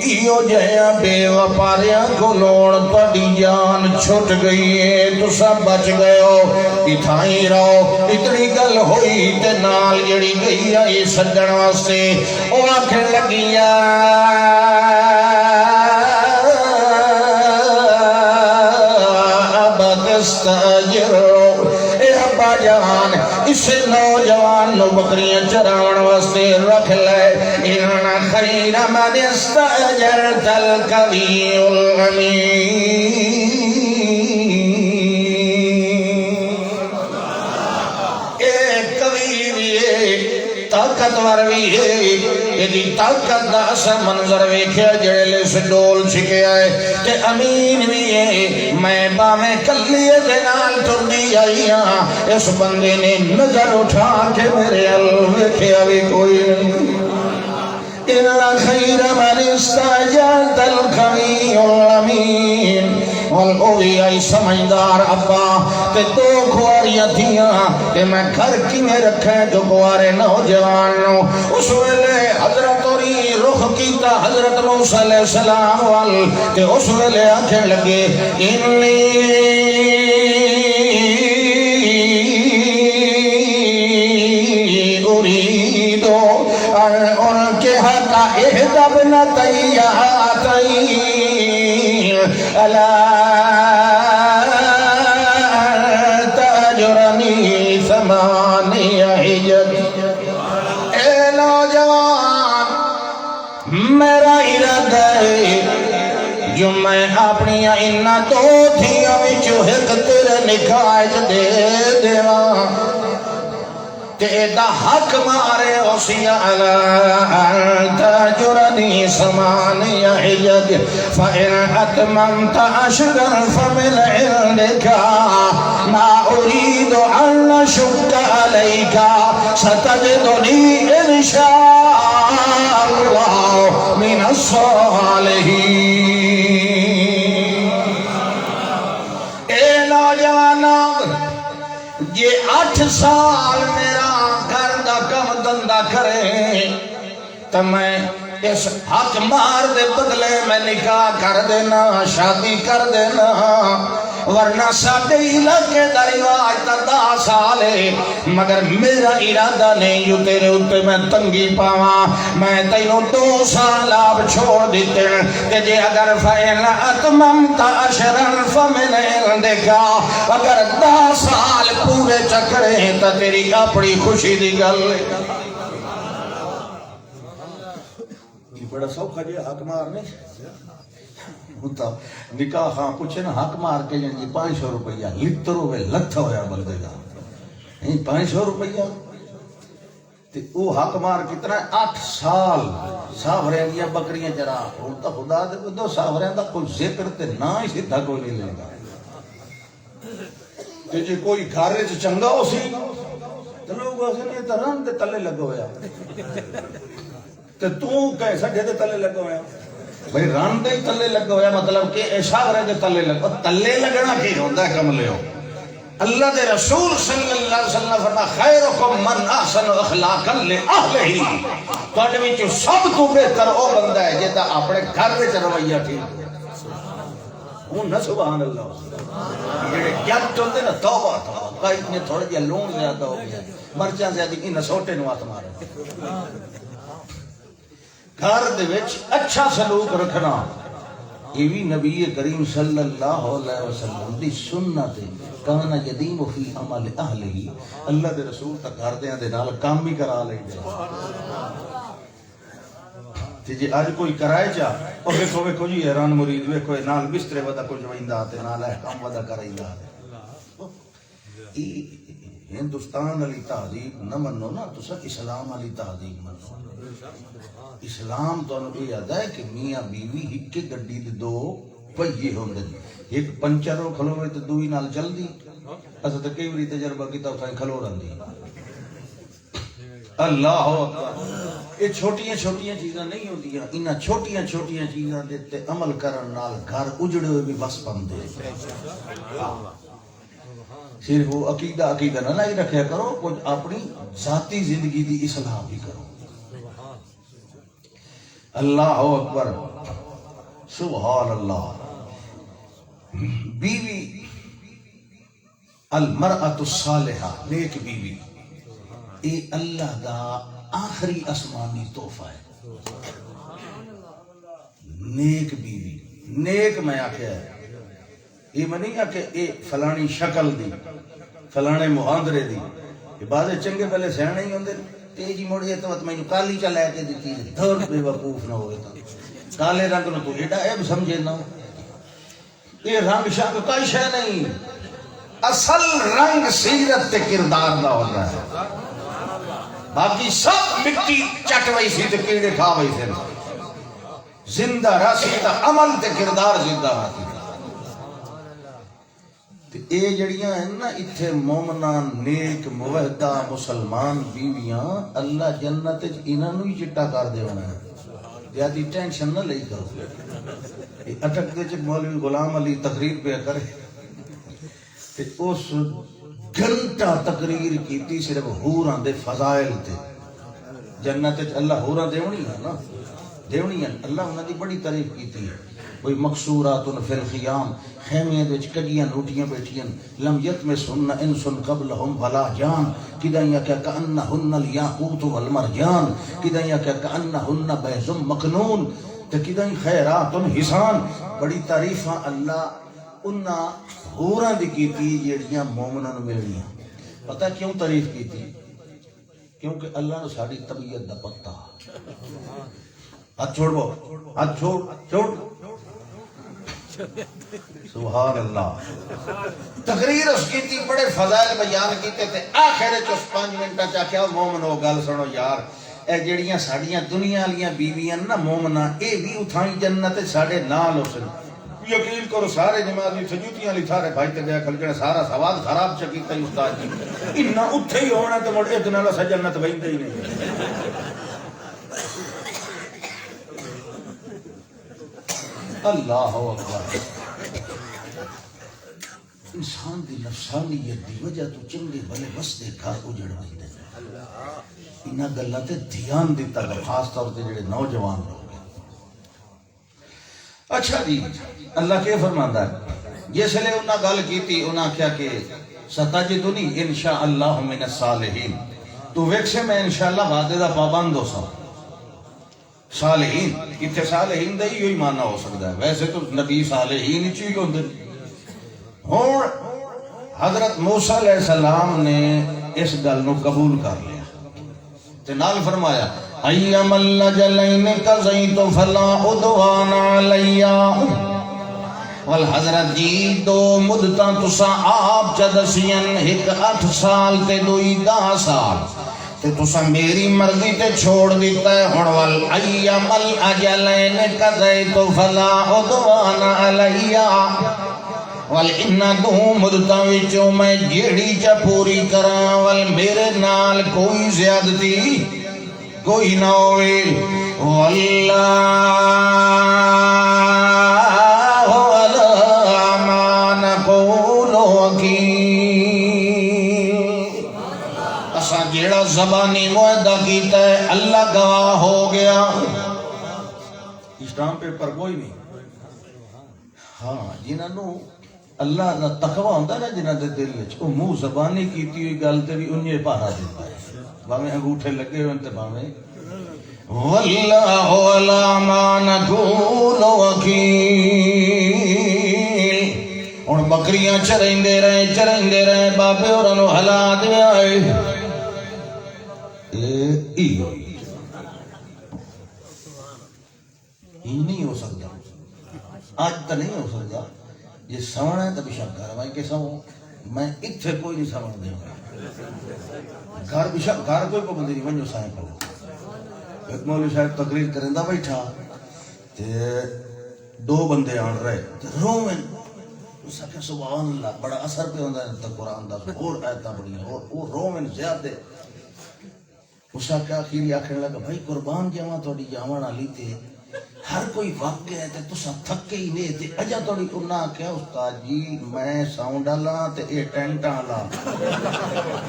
ایو جہاں بے وپاریاں کو لوڑ تڑی جان چھٹ گئی ہے تو سب بچ گئے ہو اتھائی رہو اتنی گل ہوئی تے نال جڑی گئی آئی سجن واسطے او آکھن لگیا ابتستاجرو اے ابا جان اس نوجوان نو بکریاں چراون واسطے رکھ لے انہاں خیر من استاجرت القوی الامین طاقتور بھی ہے یہ طاقت دا اسا منظر ویکھیا جڑے لے سے ڈول چھکے آئے تے امین بھی ہے میں باویں کلیے دے نال ٹردی آئی ہاں اس بندے نے نظر اٹھا کے میرے ویکھیا بھی کوئی نہیں إِنَّ خَيْرَ مَنِ اسْتَأْجَرْتَ الْقَوِيُّ الْأَمِينُ والقوی آئی سمجھدار ابا تے دو کھواریاں تھیاں کہ میں گھر کی میں رکھے جو کھوارے نوجوانوں اس ویلے حضرت اوری رخ کیتا حضرت موسیٰ علیہ السلام وال تے اس ویلے آنکھیں لگے انی اریدو ان کے حقا إحدى ابنتياتين ألا تأجرني 8 حجج. اے نوجوان میرا ارادہ ہے جو میں اپنی انہاں 2 دھیاں وچوں ایک تیرے نکاح دے دیواں تے دا حق مارے اوسیا تاجرنی 8 حجج فإن أتممت 10 فمن عندك ما أريد أن أشق عليك ستجدني إن شاء الله من الصالحين. اے نوجوانوں یہ 8 سال میرا گھر دا کم دندہ کرے تو میں اس حق مار دے بدلے میں نکاح کر دینا شادی کر دینا ورنہ ساڈے علاقے دا رواج تا 10 سال ہے مگر میرا ارادہ نہیں جو تیرے اوپر میں تنگی پاواں میں تینوں 2 سال آپ چھوڑ دیتے کہ جے اگر فَإِنْ أَتْمَمْتَ 10 فَمِنْ عِنْدِكَ اگر 10 سال پورے چکرے تا تیری اپنی خوشی دی گل بڑا سوکھا جی حق مارنے ہوتا نکاح خاں پوچھے نا حق مار کے جنگی 500 روپیہ لترو میں لتھا ہویا بندے گا 500 روپیہ تے او حق مار کتنا ہے 8 سال ساورے دیا بکریاں چرا ہوتا خدا دے 2 ساورے دا کوئی ذکر تے نہ ہی سیدھا کوئی نہیں لے گا تے جے کوئی گھارے چ چنگا ہو سی تے لوگ اسے نے تران دے تلے لگا ہویا تے تو کیسا دے تلے لگا ہویا بھئی ران دے تلے لگا ہویا مطلب کہ ایسا ورے دے تلے لگا تلے لگنا کی ہوندہ ہے کم لے ہو اللہ دے رسول صلی اللہ علیہ وسلم فرما خیرکم من احسن اخلاقا لأہلہی تو اڈوی چو سب تو بہتر او بندہ ہے جیتا اپنے گھر میں چرویہ تھی ہوں نہ سبحان اللہ یہ جب چلتے نا توبہ توبہ کئی اتنے تھوڑے دیا لون زیادہ ہو گیا مرچان زیادہ کی نسوٹے نوات مارے گھر دے وچ اچھا سلوک رکھنا یہ بھی نبی کریم صلی اللہ علیہ وسلم دی سنت کانا یدیم فی عمل اہلہی اللہ دے رسول تک گھر دے نال کام بھی کرا لیں گے جی آج کوئی کرائے چاہ اور ویکھو جی حیران مرید ویکھو نال بسترے ودا کچھ ویندا تے نال احکام ودا کرائیدا ہندوستان علی تہذیب نہ منو نا تسا اسلام علی تہذیب منو اسلام تو یہ یاد ہے کہ میاں بیوی ایک گڈی دے 2 پہیے ہوندے ایک پنچر رو کھلو ہوئے تے دوئی نال چل دی اسا تے کئی واری تجربہ کیتا اتھے کھلو رہندی اللہ اکبر یہ چھوٹیاں چھوٹیاں چیزاں نہیں ہوندیاں انہاں چھوٹیاں چھوٹیاں چیزاں دے تے عمل کرن نال گھر اجڑے ہوئے بھی بس پندے صرف وہ عقیدہ نہ لائی رکھیا کرو کچھ اپنی ذاتی زندگی دی اصلاح بھی کرو اللہ اکبر سبحان اللہ بیوی المرأة الصالحہ نیک بیوی اے اللہ دا آخری آسمانی تحفہ ہے نیک بیوی نیک میں آکھیا ہے یہ منی ہے کہ اے فلانی شکل دی فلانے مہاندرے دی یہ بازے چنگے پہلے سہنے ہی ہوندے تیجی موڑی ہے تو میں کالی چا لے کے دیتی ہے دھور بے وقوف نہ ہوئے تھا کالے رنگ نہ تو ایڈا عیب سمجھے نہ یہ رنگ شاہ کو کوئی شے نہیں اصل رنگ سیرت تے کردار دا ہوتا ہے باقی سب مٹی چٹ وئی سی تے کیڑے کھا وئی سے زندہ راسی تا عمل تے کردار زندہ راتی اے جڑیاں ہیں نا اتھے مومنان نیک موحدہ مسلمان بیویاں اللہ جنت انہاں نو ہی چٹا کر دے ہونا ہے زیادہ ٹینشن نہ لئی کرو اٹک دے چک مولوی غلام علی تقریر پہ کرے اس گھنٹہ تقریر کیتی صرف حوراں دے فضائل تے جنت اللہ حوراں دیونی ہے نا دیونی ہے اللہ انہاں دی بڑی تعریف کیتی ہے وہی مقصورات فی الخیام خیمیاں وچ کجیاں لوٹیاں بیٹھیاں لم یطمثہن انس قبلہم ولا جان کداں یا کہ کانہن الیاقوت والمرجان کداں یا کہ کانہن بیض مکنون تے کداں خیرات حسان. بڑی تعریفاں اللہ انہاں ہوراں دی کیتی جیڑیاں مومناں نوں ملنیاں. پتہ کیوں تعریف کیتی؟ کیونکہ اللہ نے ساری طبیعت دا پتہ. ہاتھ چھوڑ بو، ہاتھ چھوڑ چھوڑ. سبحان اللہ. تقریر اس کی تھی، بڑے فضائل بیان کیتے تھے. آخر اس 5 منٹا چا کیا مومنو گل سنو یار، اے جڑیاں ساڈیاں دنیا والیاں بیویاں نا مومنا، اے بھی اتھائی جنت ساڈے نال ہو سن. یقین کرو سارے نمازی سجوتیاں لی تھارے بھائی تے گیا کھل سارا سوال خراب چکیتا ہی استاد جی. انہاں اتھے ہی ہونا تے مڑ ایک نال اسا جنت ویندے ہی نہیں. اللہ اکبر. انسان دی نفسانیت دی وجہ تو چنگے بھلے بستے گھر اجڑ ویندے. انہاں گلاں تے دھیان دیتا گا، خاص طور تے جڑے نوجوان لوگ. اچھا جی، اللہ کیا فرماندا ہے؟ جس لئے انہاں گل کیتی، انہاں کیا کہ ستجدنی انشاءاللہ من الصالحین. تو ویکھ سے میں انشاءاللہ وعدے دا پابند ہو سا. صالحین اتنے صالحین دا ہی معنی ہو سکتا ہے، ویسے تو نبی صالحین ہی چیز ہوندے. ہوں حضرت موسیٰ علیہ السلام نے اس گل نو قبول کر لیا تے نال فرمایا ایم اللجلین قضیت فلا عدوان علیہ. والحضرت جی 2 مدتاں تساں آپ چا دسیاں، ایک 8 سال تے 2 10 سال تے تساں میری مرضی تے چھوڑ دیتا ہے. ہن وال ایم الاجلین قضیت فلا عدوان علیہ. وال انہاں 2 مدتاں وچوں میں جیڑی چا پوری کراں، وال میرے نال کوئی زیادتی کوئی نہ ہوئے. واللہ علی ما نقول وکیل. اساں جیڑا زبانی معاہدہ کیتا ہے اللہ گواہ ہو گیا. اسٹامپ پیپر کوئی نہیں. ہاں جنہاں نو اللہ دا تقوی ہوندا نا جنہاں دے دل وچ، او منہ زبانی کیتی ہوئی گل تے بھی انہی پارا دیندا ہے، بھاویں انگوٹھے لگے ہوئے تے بھاویں. واللہ علی ما نقول وکیل. ہن بکریاں چریندے رہے بابے ہوراں نو ہلا دیا اے نہیں ہو سکتا. آج تو نہیں ہو سکتا. یہ سونا ہے تو بشک گھر میں کہ سو میں اتھے کوئی نہیں سمجھ دے گا. گھر بشک گھر کوئی پابندی نہیں ونجو سائیں کرو. ایک مولوی صاحب تقریر کرندہ بیٹھا تے 2 بندے آن رہے رومن. اس کہ سبحان اللہ بڑا اثر پہ ہوندا ہے تے قرآن دا اور آیتاں بڑیاں اور رومن زیادہ. اس کہ آخری آکھنے لگا بھائی قربان جاواں تہاڈی جاون والی تے ہر کوئی واقع ہے تے تساں تھکے ہی نہیں تے اجا تھوڑی. انہاں کیا استاد جی میں ساؤنڈ والا تے اے ٹینٹ والا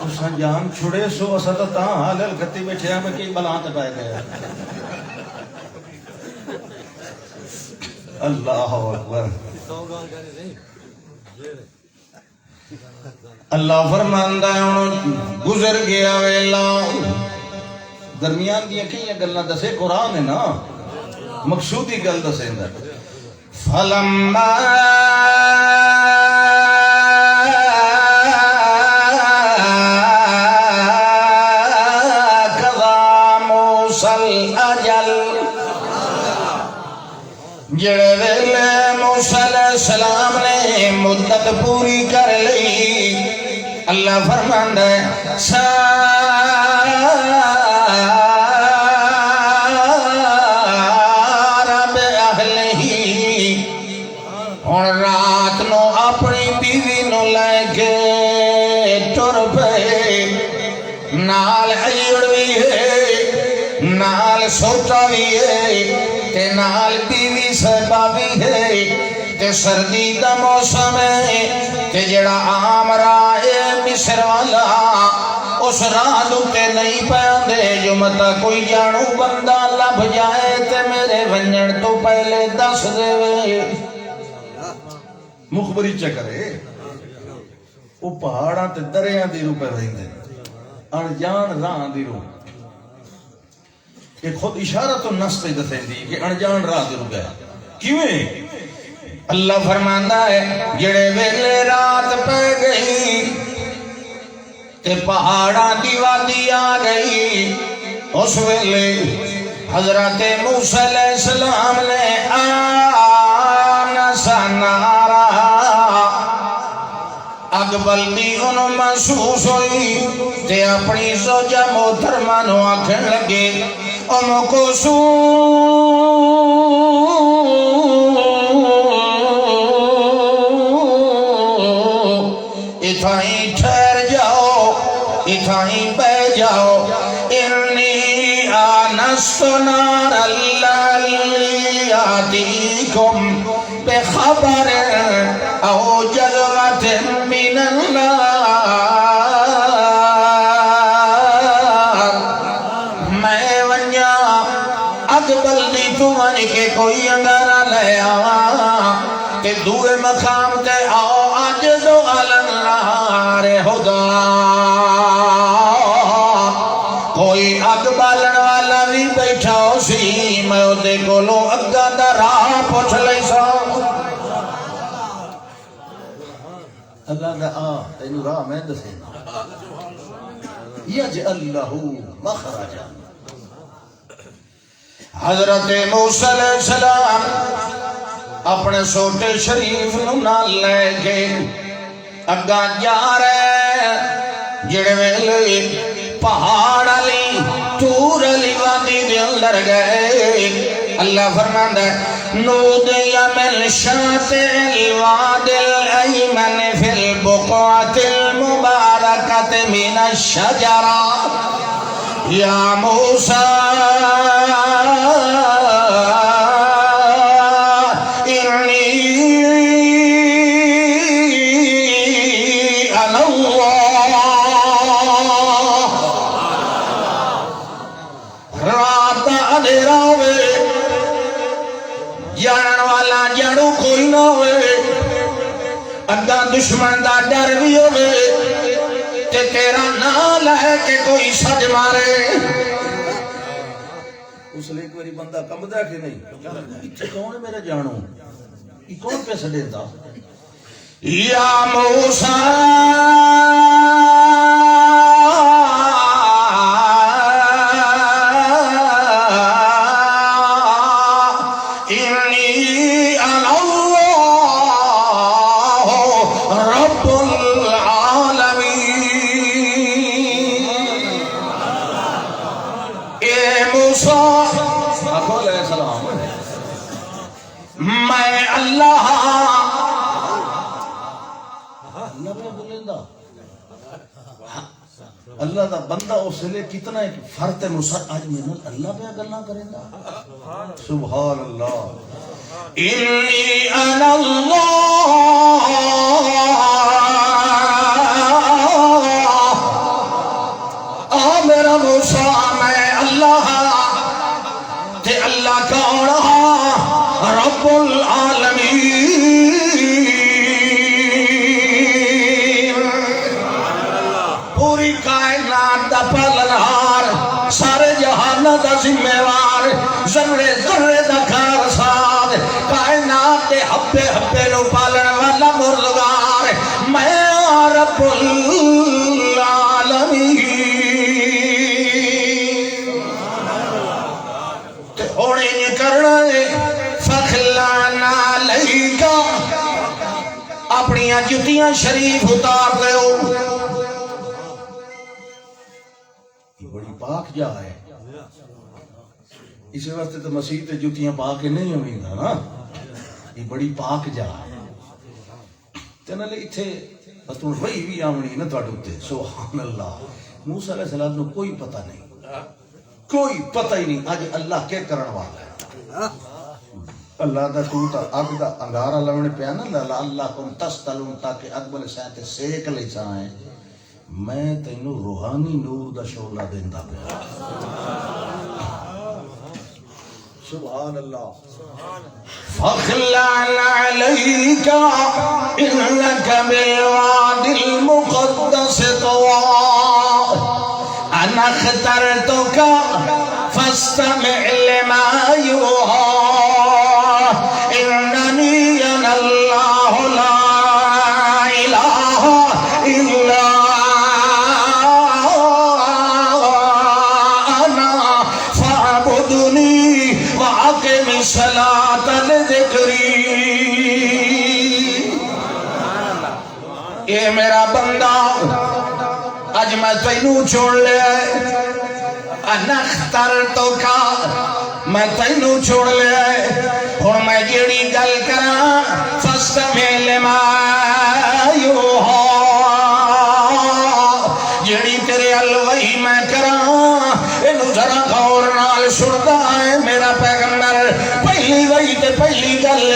تساں جان چھڑے سو اساں تاں حال گتی بیٹھے میں کی بلاں تے پے گئے. اللہ اکبر. اللہ فرماندا ہے ہن گزر گیا ویلا. درمیان دیاں کئی گلاں دسے قرآن ہے نا، مقصودی گل دسیندا. فلما قضى موسى الاجل. جڑے ویلے موسیٰ علیہ السلام نے مدت پوری کر لی، اللہ فرماندا ہے رات نو اپنی بیوی نو لے کے ٹر پے. نال ایڑ بھی ہے، نال سوٹا بھی ہے تے نال بیوی صاحبہ بھی ہے تے سردی دا موسم ہے تے جڑا عام راہ مصر والا او اس راہ تے نہیں پیاندے جو متا کوئی جانو بندہ لب جائے تے میرے ونجن تو پہلے دس دے وے مخبری چکرے وہ پہاڑاں تے دریاں دی رو پہ رہندے انجان راہ دی رو یہ خود اشارت النص تے دسیں دی کہ انجان راہ دی رو گیا کیویں اللہ فرماندا ہے جڑے ویلے رات پہ گئی تے پہاڑاں دی وادی آ گئی اس ویلے حضرت موسیٰ علیہ السلام نے آنا سنارا اگ بلدی انہوں محسوس ہوئی تے اپنی زوجہ محترمہ نو آکھن لگے ام کو اتھائیں ٹھہر جاؤ اتھائیں بہ جاؤ انی آنست نارا لعلی آتیکم بخبر او جذبت من النار میں ونجا اقبل دی تمہن کے کوئی انگارہ لے آواں کہ دوئے مقام تے آؤ عجزو النار خدا کوئی اگ بالن والا بھی بیٹھا ہو سی میں دے کولو اگا دا راہ پوچھ لئی سا اللہ دا تینو راہ میں دسے یجعل لہو مخرجا حضرت موسیٰ علیہ السلام اپنے سوٹے شریف نو نال لے کے اگا جا رہے جڑے ویلے پہاڑ علی تور علی وادی دے اندر گئے اللہ فرماندا ہے نودی من شاطئ الوادی الایمن فی البقعۃ المبارکۃ من الشجرہ یا موسیٰ جانن والا جڑو کوئی نہ ہوئے اگا دشمن دا ڈر بھی ہوئے تے تیرا نال ہے کہ کوئی سج مارے اس لئے کوئی بندہ کمدہ کہ نہیں اتھے کون ہے میرا جانو یہ کون پہ سڑے دا یا موسیٰ میں اللہ اللہ دا بندہ اس لئے کتنا ہے کہ فرت آج میں اللہ پہ گلنا کریں گا سبحان اللہ انی انا اللہ میرا موسیٰ میں اللہ تے اللہ کون رب العالمین پوری کائنات دا پالنہار سارے جہان دا ذمہ وار ذرے ذرے دا کارساز کائنات دے ہبے ہبے نو پالن والا مردگار میں رب العالمین تے ہونے یہ کرنا ہے فخلانا لئیکا اپنی جتیاں شریف اتار دے ہو یہ بڑی پاک جا ہے اسی وقت تو مسیح تے جتیاں پاک نہیں ہوئی گا نا یہ بڑی پاک جا ہے تینالے اتھے بطور وہی بھی آمنی نا توڑ ہوتے سبحان اللہ موسیٰ علیہ السلام نے کوئی پتہ نہیں کوئی پتہ ہی نہیں آج اللہ کے کرن والا ہے اللہ دا توتا اگ دا انگارہ لونے پیانا اللہ کم تستلون تاکہ اکبر سائتے سیک لے چاہیں میں تینوں روحانی نور دا شعلہ دیندا پیا سبحان اللہ فخلع عليك إنك بالواد المقدس طوى أنا اخترتك فاستمع لما يوحى إنني أنا الله لا إله إلا أنا فاعبدني وأقم الصلاة لذكري اے میرا بندہ اج میں تینوں چھوڑ لیا انا اخترتک میں تینوں چھوڑ لیا ہن میں جیڑی گل کراں فاستمع لما یوحى جیڑی تیرے الوحی میں کراں اینو ذرا غور نال سندا ہے میرا پیغمبر پہلی وحی تے پہلی گل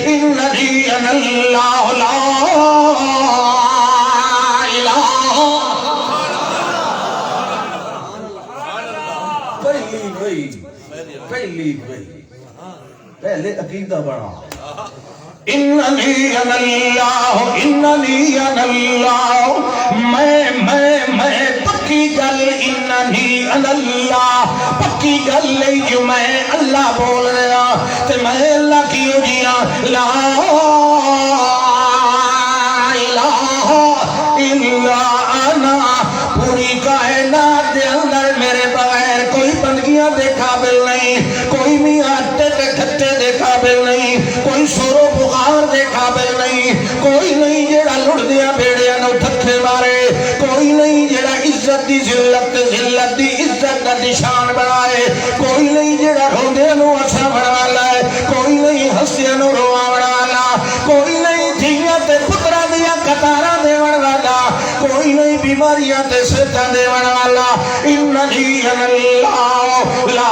اننی انا اللہ لا پہلے عقیدہ بنا اننی انا اللہ اننی انا اللہ میں پکی گل اننی انا اللہ پکی گل نہیں جو میں اللہ بول رہا تے میں اللہ کی جیاں لا الہ الا انا پوری کائنات دے اندر میرے بغیر کوئی بندگیاں دے قابل نہیں کوئی میاں کھٹے دے قابل نہیں کوئی سورو بخار دے قابل نہیں کوئی نہیں جیڑا لڑ دیا بیڑیا نو تھکے مارے کوئی نہیں جیڑا عزت دی ذلت دی عزت دا نشان بنائے کوئی نہیں جیڑا روندے نو اچھا بنا لائے کوئی نہیں ہنسیا نو روا بنا لا کوئی نہیں دھیاں تے پترا دیا قطاراں دیون والا کوئی نہیں بیماریاں تے صحتاں دیون والا اننی انا اللہ لا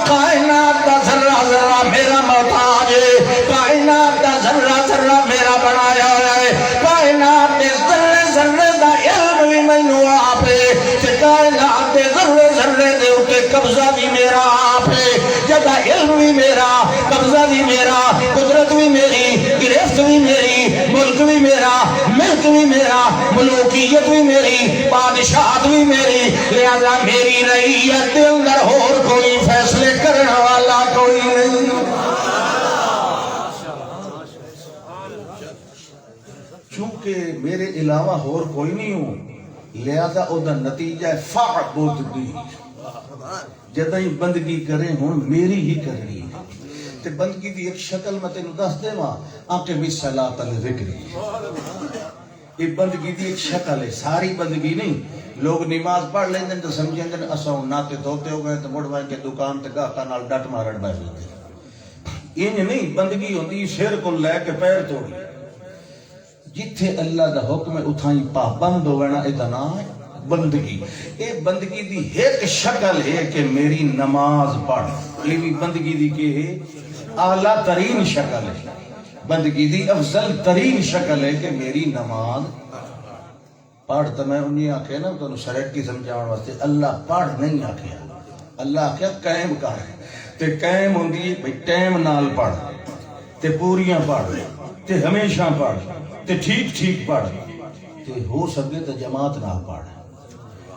کائنات دا ذرہ ذرہ میرا محتاج ہے کائنات دا ذرہ ذرہ میرا بنایا ہے کائنات دے ذرے ذرے دا علم بھی مینوں آپ ہے تے کائنات دے ذرے ذرے دے اوتے قبضہ بھی میرا آپ ہے جدا علم بھی میرا قبضہ بھی میرا قدرت بھی میری گرفت بھی میری ملک بھی میرا ملک بھی میرا ملوکیت بھی میری بادشاہت بھی میری لہذا میری رعیت دے اندر اور کوئی فیصلے کرنے والا کوئی نہیں چونکہ میرے علاوہ اور کوئی نہیں ہوں لہذا او دا نتیجہ ہے فعبدنی جدہ ہی بندگی کریں ہوں میری ہی کرنی تے بندگی دی ایک شکل میں تینوں دس دے ماں اقم الصلاۃ لذکری یہ بندگی دی ایک شکل ہے ساری بندگی نہیں لوگ نماز پڑھ لیں تو سمجھیں دن اساں ناتے دھوتے ہو گئے تو مڑ وائیں کے دکان تے گاہکاں نال ڈٹ مارن بیٹھ جاتے انج نہیں بندگی ہوندی سر کو لے کے پیر توڑی جتھے اللہ دا حکم ہے اتھائی پابند ہونا اے دا نام ہے بندگی اے بندگی دی ایک شکل ہے کہ میری نماز پڑھ یہ بھی بندگی دی کہ ہے اعلیٰ ترین شکل ہے بندگی دی افضل ترین شکل ہے کہ میری نماز پڑھ تو میں انہیں آکھے نا تو سرٹ کی سمجھاؤں واسطے اللہ پڑھ نہیں آکھیا اللہ آکھیا قائم کر تے قائم ہوندی بھئی ٹائم نال پڑھ تے پوریاں پڑھ تے ہمیشہ پڑھ تے ٹھیک ٹھیک پڑھ تے ہو سکے تے جماعت نال پڑھ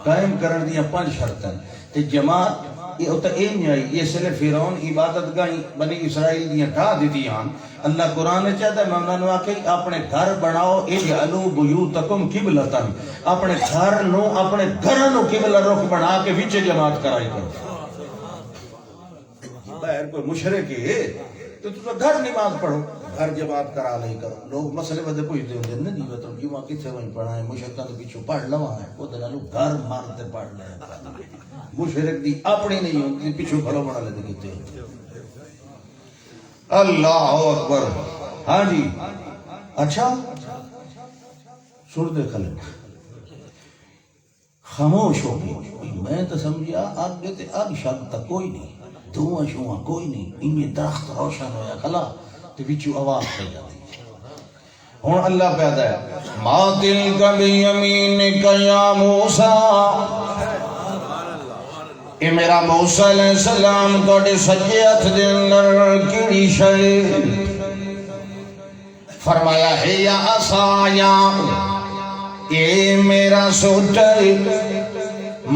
قائم کرن دیاں 5 شرطاں تے جماعت یہ ہوتا این آئی یہ سلے فیرون عبادت گاہیں بنی اسرائیل دیاں ٹھا دیتی ہیں اللہ قرآن چاہتا ہے میں انہوں نے آکے اپنے گھر بناؤ اجعلوا بیوتکم قبلۃ اپنے گھر نو اپنے گھروں قبلہ رخ بنا کے وچ جماعت کرائی کرو باہر کوئی مشرک ہے تو گھر نماز پڑھو گھر جماعت کرا لے کرو لوگ مسئلے بدے پوچھتے ہوتے ہیں نہیں تو جمعہ کتنے وہیں پڑھائیں مشرکہ تو پیچھو پڑھ لوا ہے وہ دلالو گھر مارتے پڑھ لیں مشرک دی اپنی نہیں ہوتی پیچھو کھڑو بڑھا لیتے کتے ہوتے اللہ اکبر ہاں جی اچھا سن دے کلم خاموش ہو گئی میں تو سمجھا آگ دیتے آگ شاگ تک کوئی نہیں دھواں شواں کوئی نہیں انہیں درخت روشن ہویا کھلا تو بچو آواز پہ جاتی ہوں اللہ پیدا ہے ما تلک بیمینک یا موسیٰ، اے میرا موسیٰ علیہ السلام توڑے سجے ہتھ دے اندر کیڑی شے؟ فرمایا ہے یا عصایا، اے میرا سوٹا،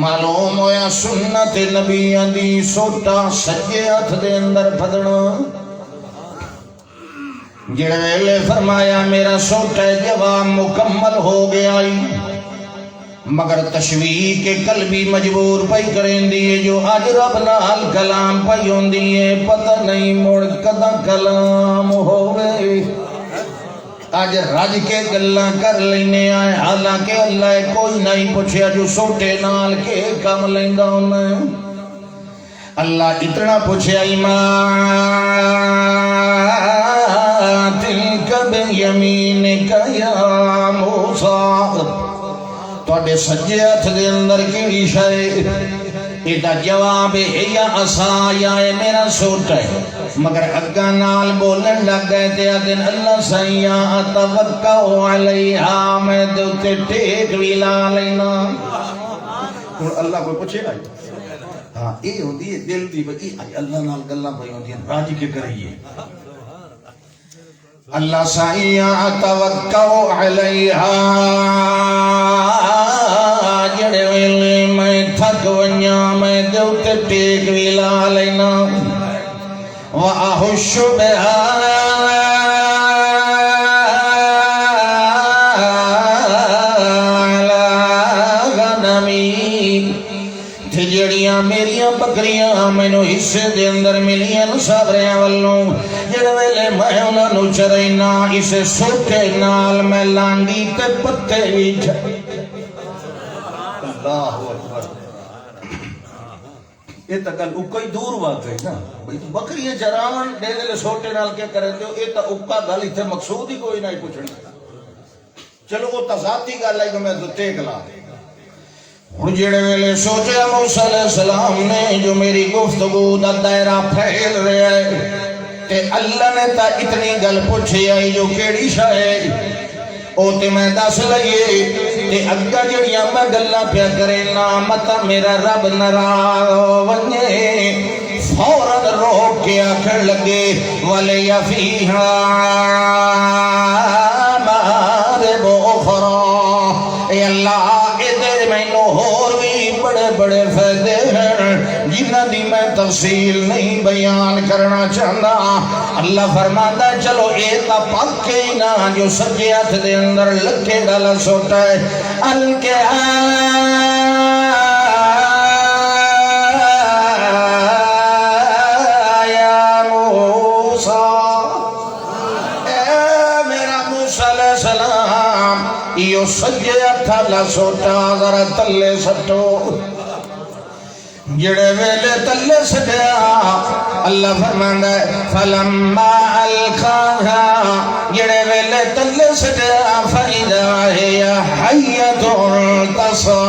معلوم ہویا سنت نبیوں دی سوٹا سجے ہتھ دے اندر پھدنا۔ جڑے ویلے فرمایا میرا سوٹا جواب مکمل ہو گیا، مگر تشویق کے قلبی مجبور پئی کریں دیئے جو آج رب نال کلام پئی ہوں دیئے، پتہ نہیں مڑ کدا کلام ہوئے۔ آج رج کے گلاں کر لینے آئے، حالانکہ اللہ کوئی نہیں پوچھیا جو سوٹے نال کے کام لیندہ انہیں۔ اللہ اتنا پوچھیا تلک بیمینک یا موسیٰ، توڑے سجے ہتھ دے اندر کیڑی شے؟ ایدہ جواب ہے یا عصایا، اے میرا سوٹا ہے، مگر اگا نال بولن لگ گئے تے دن اللہ سیاں اتوکا علیہا، میں دوتے ٹیک بھی لا لینا۔ اللہ کوئی پوچھے گا ہاں اے ہوندی ہے دل دی بچی، اللہ نال گلاں پئی ہوندی ہیں راضی کے کریے۔ اللہ سائیاں اتوکا علیہا، جڑے ویلے میں تھک ونیاں میں دوتے ٹیک بھی لا لینا۔ وَأَحُشُّ بِهَا جڑیاں میریاں بکریاں مینو حصے دے اندر ملیاں سابریاں والوں، جڑے ویلے میں انہاں نو چرینا اسے سوٹے نال میں لانڈی تے پتے بھی اللہ اکبر۔ یہ تا گل اکائی دور بات ہے نا، بکریاں چراون دے دے سوٹے نال کیا کرے دیو، یہ تا اکا گل ہی تھے مقصود ہی کوئی نہیں پوچھنی۔ چلو وہ تذاتی گل ہے کہ میں تو ٹیک لا ہوں جڑے ویلے سوچیا موسیٰ علیہ السلام نے جو میری گفتگو دا دائرہ پھیل رہا ہے تے اللہ نے تا اتنی گل پوچھی آئی جو کیڑی شاہ او تے میں دس لئیے تے اگا جڑیاں میں گلہ پیا کرے نامتا میرا رب نراغ ونجے فوراً روک کے آکھر لگے وَلِيَ فِيهَا مَعَارِبُ أُخْرَى، اے اللہ ادھر میں اور بھی بڑے بڑے فائدے ہیں جنہ دی میں تفصیل نہیں بیان کرنا چاہتا۔ اللہ فرماتا ہے چلو ایتا پاکے نا جو سجے ہاتھ دے اندر لکھے ڈالا سوٹا ہے الکے یا موسیٰ، اے میرا موسیٰ علیہ السلام یہ سجے ہاتھ سوٹا ذرا تلے سٹو۔ جڑے ویلے تلے سٹیا اللہ فرماندا ہے فلما القاها، جڑے ویلے تلے سٹیا فاذا هي حية تسعى،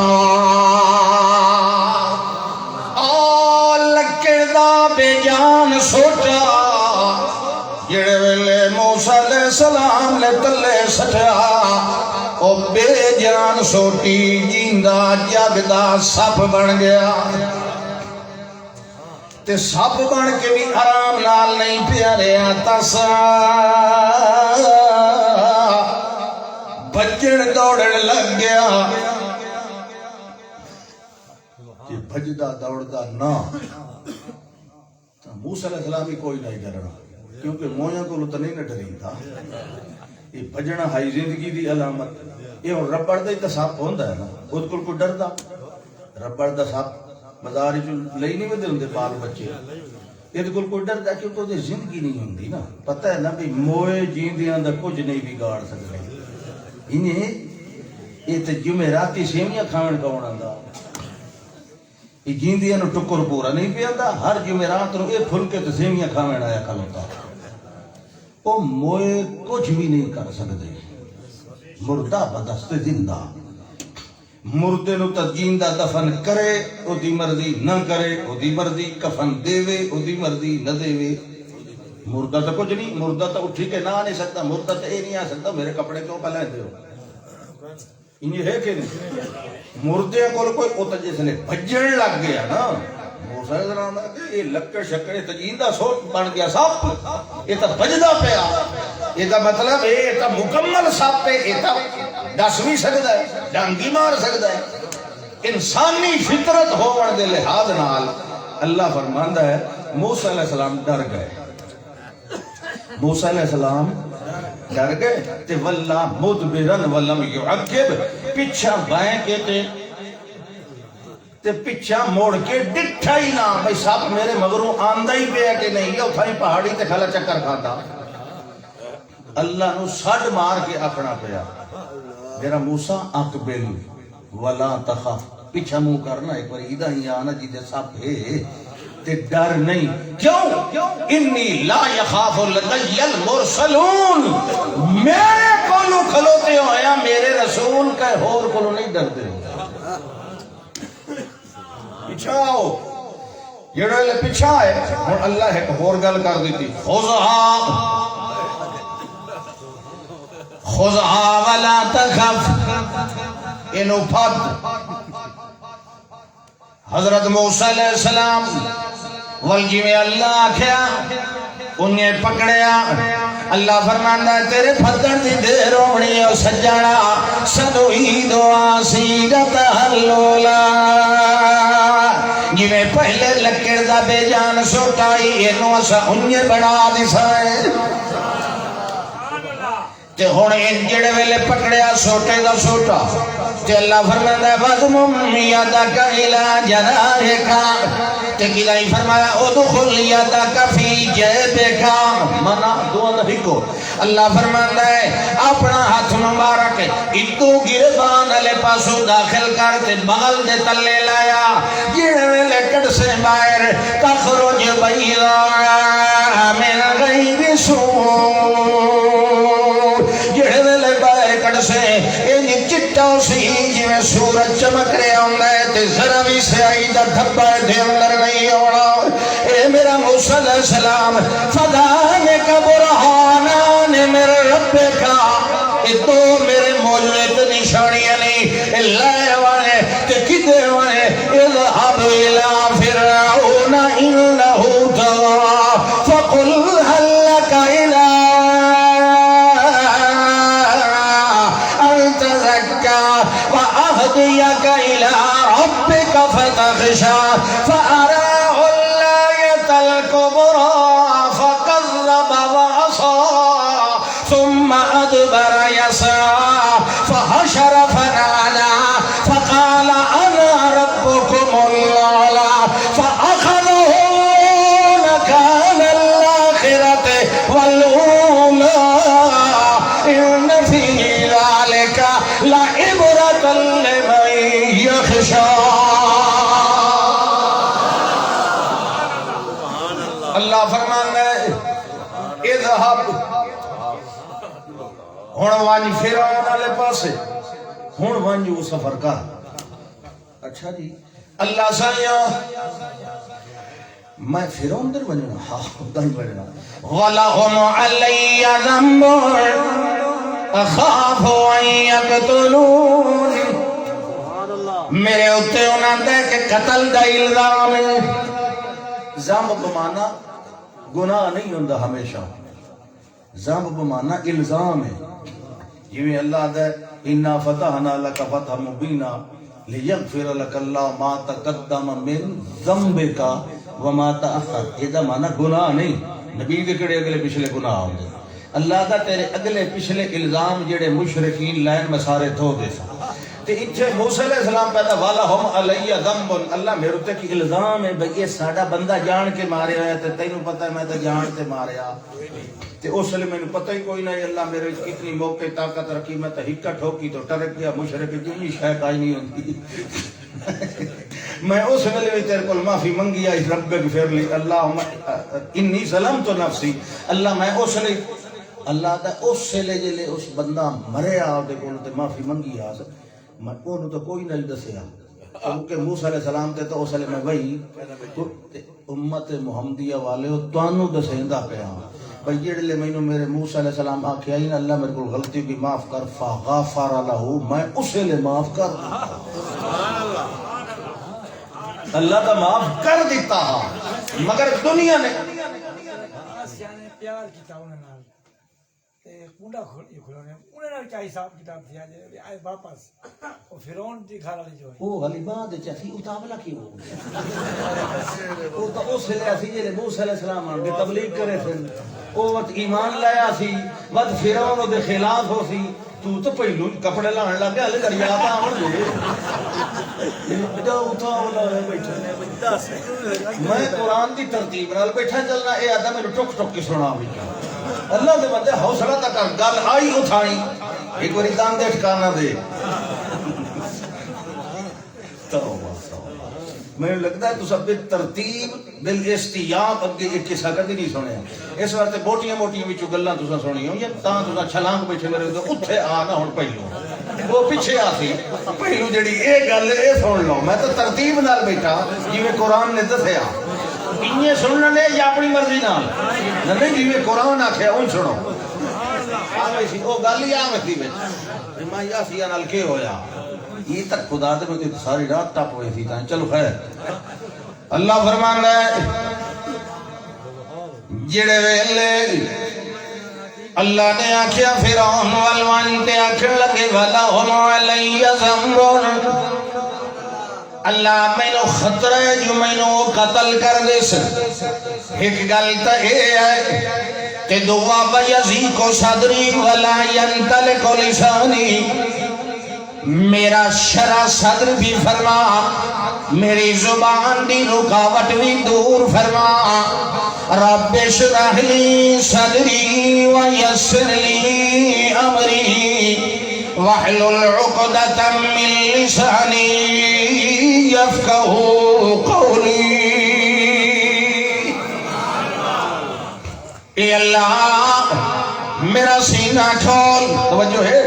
لکڑ دا بے جان سوٹا جڑے ویلے موسیٰ علیہ السلام نے تلے سٹیا او بے جان سوٹی جیندہ جگدہ سپ بن گیا تے سپ بن کے بھی آرام نال نہیں پیارے تسا بچڑ دوڑن لگ گیا۔ جی بجدہ دوڑدہ نا موسیٰ علیہ السلام ہی کوئی نہیں ڈرنا، کیونکہ مویاں کو تو نہیں ڈری تھا۔ یہ بجنا ہائی زندگی دی علامت، یہ ربڑ دا ہی تو سپ ہوندا ہے نا، خود کو ڈردا ربڑ دا سپ بازار لئی نہیں ودے ہوندے بال بچے، یہ کوئی ڈردا کیونکہ وہ زندگی نہیں ہوندی نا، پتہ ہے نا بھی موئے جیندیاں دا کچھ نہیں بگاڑ سکتے۔ انہیں یہ تو جمعراتی سیویاں کھاون کون آندا، یہ جیندیاں نو ٹکر پورا نہیں پیاندا، ہر جمعرات نو یہ پھلکے تے سیویاں کھاون آیا کھلوتا، وہ موئے کچھ بھی نہیں کر سکتے، مردہ بدست زندہ، مردے نو تجیندہ دفن کرے او دی مرضی نہ کرے او دی مرضی، کفن دے وے او دی مرضی نہ دے وے، مردہ تو کچھ نہیں، مردہ تو اٹھی کے نہ آ نہیں سکتا، مردہ تو یہ نہیں آ سکتا میرے کپڑے کیوں پہ لیندے ہو، انہیں ہے کہ نہیں؟ مردے کو کوئی اوتا جس نے بھجن لگ گیا نا، موسیٰ علیہ السلام کہ یہ لکڑ شکڑ تجیندہ سوٹ بن گیا سب، یہ تا بجدہ پہ آ، یہ تا مطلب یہ تا مکمل سب پہ، یہ تا دس بھی سکتا ہے، ڈانگی مار سکتا ہے، انسانی فطرت ہونے دے لحاظ نال اللہ فرماندہ ہے موسیٰ علیہ السلام ڈر گئے، موسیٰ علیہ السلام ڈر گئے تے واللہ مدبرن ولم یعقب، پچھا بائیں کے تے پچھا موڑ کے ڈٹھا ہی نہ، بھئی سب میرے مگروں آندہ ہی پہ ہے کہ نہیں، یہ اتھائی پہاڑی تے کھلا چکر کھاتا، اللہ نو ساڑھ مار کے اپنا پیا، میرا موسیٰ اقبل ولا تخف، پچھا منہ کرنا ایک بار ایدہ ہی آنا جیدے سب ہے تے ڈر نہیں، کیوں؟ انی لا یخاف لدی المرسلون، میرے کولو کھلوتے ہویا میرے رسول کا ہور کولو نہیں ڈرتے، پیچھا آؤ، جڑے لے پیچھا آئے، اور اللہ ایک ہور گل کر دیتی، خُذْهَا وَلَا تَخَفْ، انہوں پھد حضرت موسیٰ علیہ السلام والجی میں اللہ کیا انہیں پکڑیا، اللہ فرماندہ ہے تیرے پھدن دی دیر ہونی او سجانا سنوئی آسیرت حلولا، جی میں پہلے لکڑ دا بے جان سوٹائی انہوں اسا انہیں بنا دی سائے تے ہونے ان جڑے ویلے پکڑیا سوٹے دا سوٹا تے اللہ فرماندہ ہے وَضْمُمْ يَدَكَ إِلَىٰ جَنَاحِكَ تے کدائی فرمایا اُدْخُلْ يَدَكَ فِي جَيْبِكَ، منا دعا نہیں کو، اللہ فرماندہ ہے اپنا ہاتھ مبارک اتو گربان علی پاسو داخل کرتے بغل دے تلے لایا، جڑے ویلے کٹ سے باہر تخرج بیضاء من غیر سوء، جڑے ویلے باہر کٹ سے یہ چٹا سی جی میں سورج چمک رہے ہوں گے تے ذرا بھی سے آئی دا دھبا دے اندر نہیں ہونا، اے میرا موسیٰ علیہ السلام فَذَلِكَ بُرْهَانَانِ مِن رَبِّكَ، یہ تو میرے موجود نشانیاں نہیں اللہ والے تے کدے والے اذهب إِلَىٰ فِرْعَوْنَ إِنَّهُ طَغَىٰ فَقُلْ هَلْ لَكَ إِلَىٰ أَن تَزَكَّىٰ وَأَهْدِيَكَ إِلَىٰ رَبِّكَ فَتَخْشَىٰ فَأَرَاهُ الْآيَةَ الْكُبْرَىٰ فَكَذَّبَ وَعَصَىٰ ثُمَّ أَدْبَرَ يَسْعَىٰ فَحَشَرَ فَنَادَىٰ فَقَالَ أَنَا رَبُّكُمُ الْأَعْلَىٰ فَأَخَذَهُ نَكَالَ الْآخِرَةِ وَالْأُولَىٰ إِنَّ فِي ذَلِكَ لَعِبْرَةً لِمَن يَخْشَىٰ، اللہ فرماتا ہے اذهب، ہن وانج فرعون والے پاسے، ہن وانج وہ سفر کر، اچھا جی اللہ سائیاں میں فرعون در بننا، ہاں دائی بننا، وَلَهُمْ عَلَيَّ ذَنبٌ أَخَافُ أَن يَقْتُلُونِ، میرے اتے انہاں دے کہ قتل دا الزام ہے، زم بمانا گناہ نہیں ہوندہ ہمیشہ، زم بمانا الزام ہے، جویں اللہ دے اِنَّا فَتَحْنَا لَكَ فَتْحًا مُبِينًا لِيَغْفِرَ لَكَ اللَّهُ مَا تَقَدَّمَ مِن ذَنبِكَ وَمَا تَأَخَّرَ، یہ دا مانا گناہ نہیں، نبی کے کڑے اگلے پچھلے گناہ ہوندے، اللہ دا تیرے اگلے پچھلے الزام جڑے مشرکین لائن میں سارے دھو دے سا، تے اتھے موسیٰ علیہ السلام پیدا وَلَهُمْ عَلَيَّ ذَنبٌ، اللہ میرے تے کی الزام ہے بھئی یہ ساڑا بندہ جان کے مارے آیا تے تینوں پتہ ہے میں تے جان تے مارے آ، تے اس لئے میں نے پتہ ہی کوئی نہیں اللہ میرے کتنی موقع طاقت رکھی، میں تے ہکا ٹھوکی تو ٹرک گیا، مشرک جنی شاید آئی نہیں ہوتی، میں اس ویلے بھی تیرے کول معافی منگی آئی رب اغفر لی اللہم انی ظلمت نفسی، اللہ میں اس لئے اللہ دا اس سے لے جلے اس بندہ مرے آؤ دے کول تے معافی منگی آ میں انہوں تو کوئی نہیں دسیا، کیونکہ موسیٰ علیہ السلام تے تو اس لئے میں وہی امت محمدیہ والے ہو توانو دسیندہ پہ ہاں بھئی جڑے مینوں میرے موسیٰ علیہ السلام آکھیا ہی نا اللہ میرے کو غلطی کی معاف کر فغفر لہو میں اسے لے معاف کر اللہ کا معاف کر دیتا مگر دنیا نے پیار کیتا انہاں نال تے کنڈا کھولنے انہاں نال کیا حساب کتاب تھیا جے آئے واپس او فرعون دی گھر والی جو ہے او غلی بعد وچ اسی اتاولا کیوں او تو اس لے اسی جے موسیٰ علیہ السلام دی تبلیغ کرے سن او وقت ایمان لایا سی ود فرعون دے خلاف ہو سی تو پہلو کپڑے لان لگ گیا ہلے دریا پا آون دے بڑا اتاولا بیٹھا میں قرآن دی ترتیب نال بیٹھا چلنا اے آدھا میرے ٹک ٹک کے سنا بھی اللہ دے بندے حوصلہ تک گل آئی اٹھانی ایک باری دان دے ٹھکانا دے توبہ میں لگتا ہے تو سب ترتیب بالاستیاب اگے ایک قصہ کدی نہیں سنیا اس واسطے موٹیاں موٹیاں وچوں گلاں تساں سنی ہوئی تاں تساں چھلانگ بیٹھے میرے تے اوتھے آ نہ ہن پہلو وہ پیچھے آ سی پہلو جڑی اے گل اے سن لو میں تو ترتیب نال بیٹھا جویں قرآن نے دسیا انہیں سننا نے یا اپنی مرضی نال نہیں جویں قرآن آکھیا اون سنو آوے سی او گل ہی آوے سی وچ میں یاسیہ نال کی ہویا یہ تک خدا دے میں ساری رات ٹپ ہوئی تھی تاں چلو خیر اللہ فرمان رہا ہے جڑے ویلے اللہ نے آکھیا فرعون والوان تے آکھن لگے وَلَهُمْ عَلَيَّ ذَنبٌ اللہ مینوں خطرہ ہے جو مینوں قتل کر دے ایک گل تے اے ہے کہ دعا وَيَزِيقُ صَدْرِي وَلَا يَنْطَلِقُ لِسَانِي میرا شرع صدر بھی فرما میری زبان دی رکاوٹ بھی دور فرما رب اشرح لی صدری ویسر لی امری واحلل عقدۃ من لسانی یفقہوا قولی اے اللہ میرا سینہ کھول توجہ ہے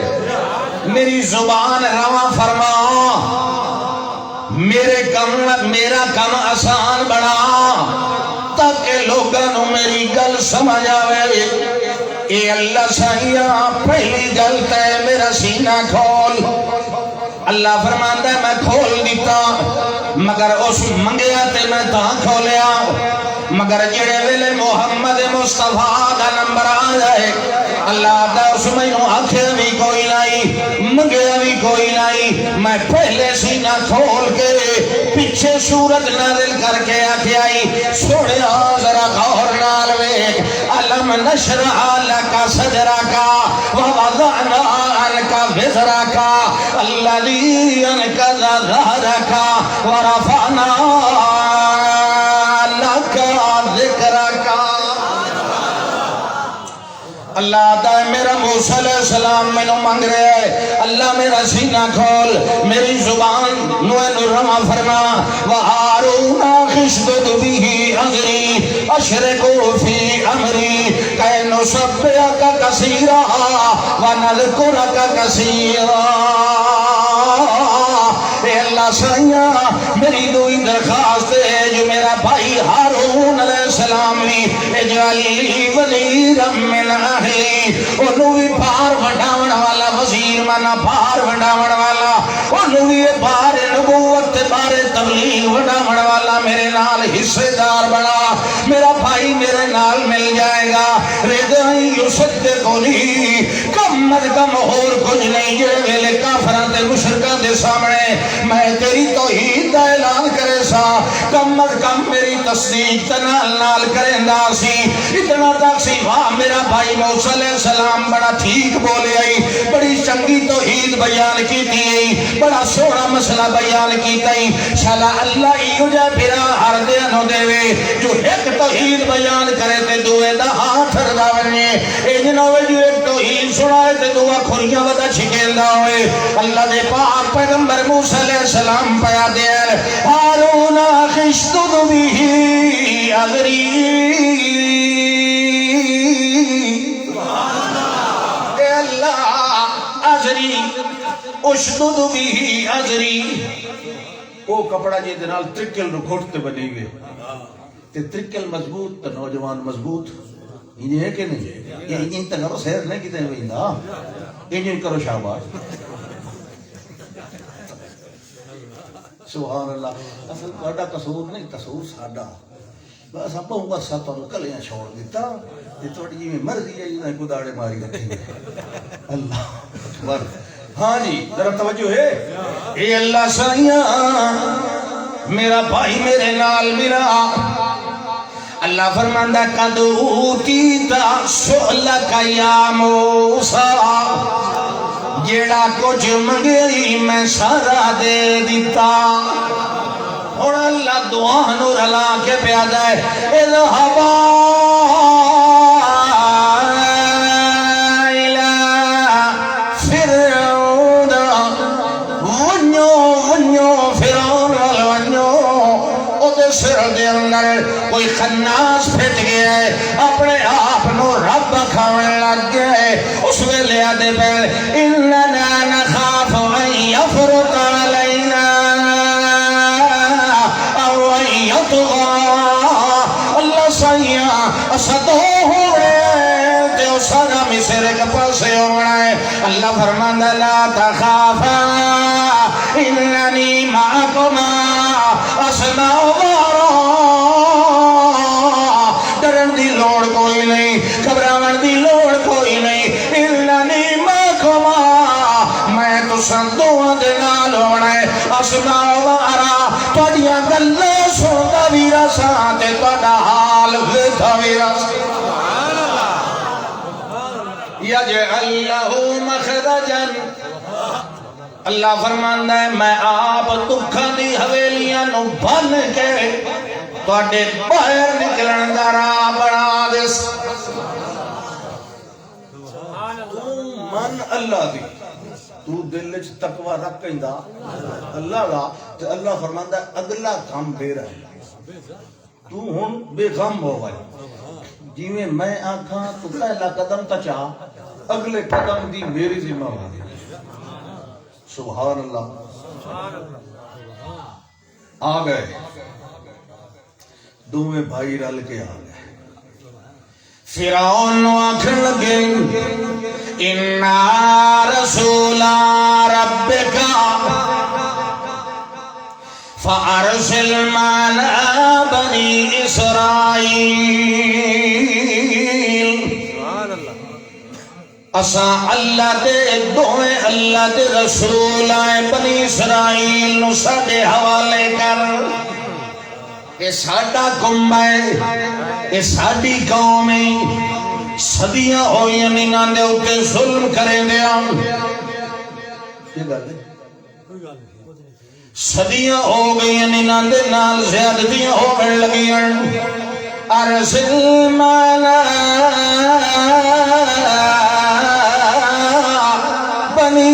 میری زبان رواں فرما میرا کم آسان بنا تاکہ لوگوں میری گل سمجھ آوے اے اللہ سائیاں پہلی گل تے میرا سینہ کھول اللہ فرماندا ہے میں کھول دیتا مگر اس منگیا تے میں تاں کھولیا مگر جڑے ویلے محمد مصطفیٰ دا نمبر آ جائے اللہ دا اس مینوں آکھیا بھی کوئی نہیں منگیا بھی کوئی نہیں میں پہلے سینہ کھول کے پیچھے سورت نازل کر کے آکھیا سوڑیا ذرا غور نال ویکھ علم نشرح لک صدرک ووضعنا عنک وزرک الذی انقض ظہرک ورفعنا لک ذکرک اللہ دا میرا موسیٰ علیہ السلام میں مانگ رہے ہے اللہ میرا سینہ کھول میری زبان نوے رواں فرما وَهَارُونَ خِشْدُدْ بِهِ أَجْرِي أَشْرِكُ فِي أَمْرِي كَيْ نُصَبِّحَكَ كَثِيرًا وَنَذْكُرَكَ كَثِيرًا اے اللہ سائیاں میری دوئی درخواست ہے جو میرا بھائی ہارون علیہ السلام بھی اجعلی وزیرا من اہلی انہوں بھی بھار وڈاون والا وزیر مانا بھار وڈاون والا انہوں بھی بھار نبوت بھار تبلیغ وڈاون والا میرے نال حصے دار بنا میرا بھائی میرے نال مل جائے گا ردائی یصدقنی کم از کم اور کچھ نہیں جڑے ویلے کافران تے مشرکان دے سامنے میں تیری توحید دا اعلان کرے سا کم از کم میری تصدیق تنال نال کریں دا سی اتنا تک سی واہ میرا بھائی موسیٰ علیہ السلام بڑا ٹھیک بولے آئی بڑی چنگی توحید بیان کی تھی بڑا سونا مسئلہ بیان کی تھی شالا اللہ ایو جائے پھرا ہر دے انہوں دے وے جو ایک توحید بیان کرے تے دوے دا ہاتھ ردا ورنے اے جنوے جو ایک توحید سنائے تے دعا کھوریاں ودا چھکیل دا ہوئے اللہ دے پاک پیغمبر موسیٰ علیہ السلام پیا دیر ہارون خشدد بھی اغری اے اللہ ازری اشدد بھی ازری او کپڑا جے دنال ترکل نو گھٹتے بنے گئے تے ترکل مضبوط تے نوجوان مضبوط یہ ہے کہ نہیں؟ یہ ان تک کرو سیر نہیں کتنے بھیجا یہ کرو شاباش سبحان اللہ اصل تہاڈا قصور نہیں قصور ساڈا بس آپ بس تمہیں کلیاں چھوڑ دیتا تے تھوڑی جی مرضی ہے جی کو داڑے ماری رکھی اللہ اکبر ہاں جی ذرا توجہ ہے اے اللہ سائیاں میرا بھائی میرے نال میرا اللہ فرماندا قد اوتیتا سؤلک یا موسیٰ جیڑا کچھ منگی میں سارا دے دیتا اور اللہ دعا نو رلا کے پیادا ہے اذهبا الى فرعون ونیو فرعون والونیو او دے سر دے اندر کوئی خناس پھٹ گیا ہے اپنے آپ نو رب کھانے لگ گیا ہے اس ویلے آدھے پہلے اننا نخاف ان یفرط علینا او ان یطغى اللہ سائیاں اسدو ہوئے تے او سارا مصر کے پاسے ہونا ہے اللہ فرماندا لا تخافا اننی معکما اسمع ڈرن دی لوڑ کوئی نہیں گھبراون دی لوڑ کوئی نہیں اننی معکما میں تساں دوواں دے نال ہونا ہے اسمع و ارا تہاڈیاں گلاں سندا وی رہاں تے تہاڈا حال ویکھدا وی رہاں یجعل لہ مخرجا اللہ فرماندا ہے میں آپ دکھاں دی حویلیاں نو بن کے تواڈے باہر نکلن دا راہ بنا دس تو من اللہ دی تو دل وچ تقوی رکھ کیندا اللہ دا تے اللہ فرماندا ہے اگلا کام تیرا ہے تو ہن بے غم ہو گئے جویں میں آکھاں تو پہلا قدم تا چا اگلے قدم دی میری ذمہ داری سبحان اللہ آ گئے دوویں بھائی رل کے آ گئے فرعون آکھن لگے انا رسول ربک فارسل معنا بنی اسرائیل اساں اللہ دے دوویں اللہ دے رسول آئے بنی اسرائیل نو ساڈے حوالے کر اے ساڈا قوم ہے اے ساڈی قوم ہے صدیاں ہوئیاں انہاں دے اوتے ظلم کریں دیا صدیاں ہو گئیاں انہاں دے نال زیادتیاں ہونے لگیاں ارسل معنا بنی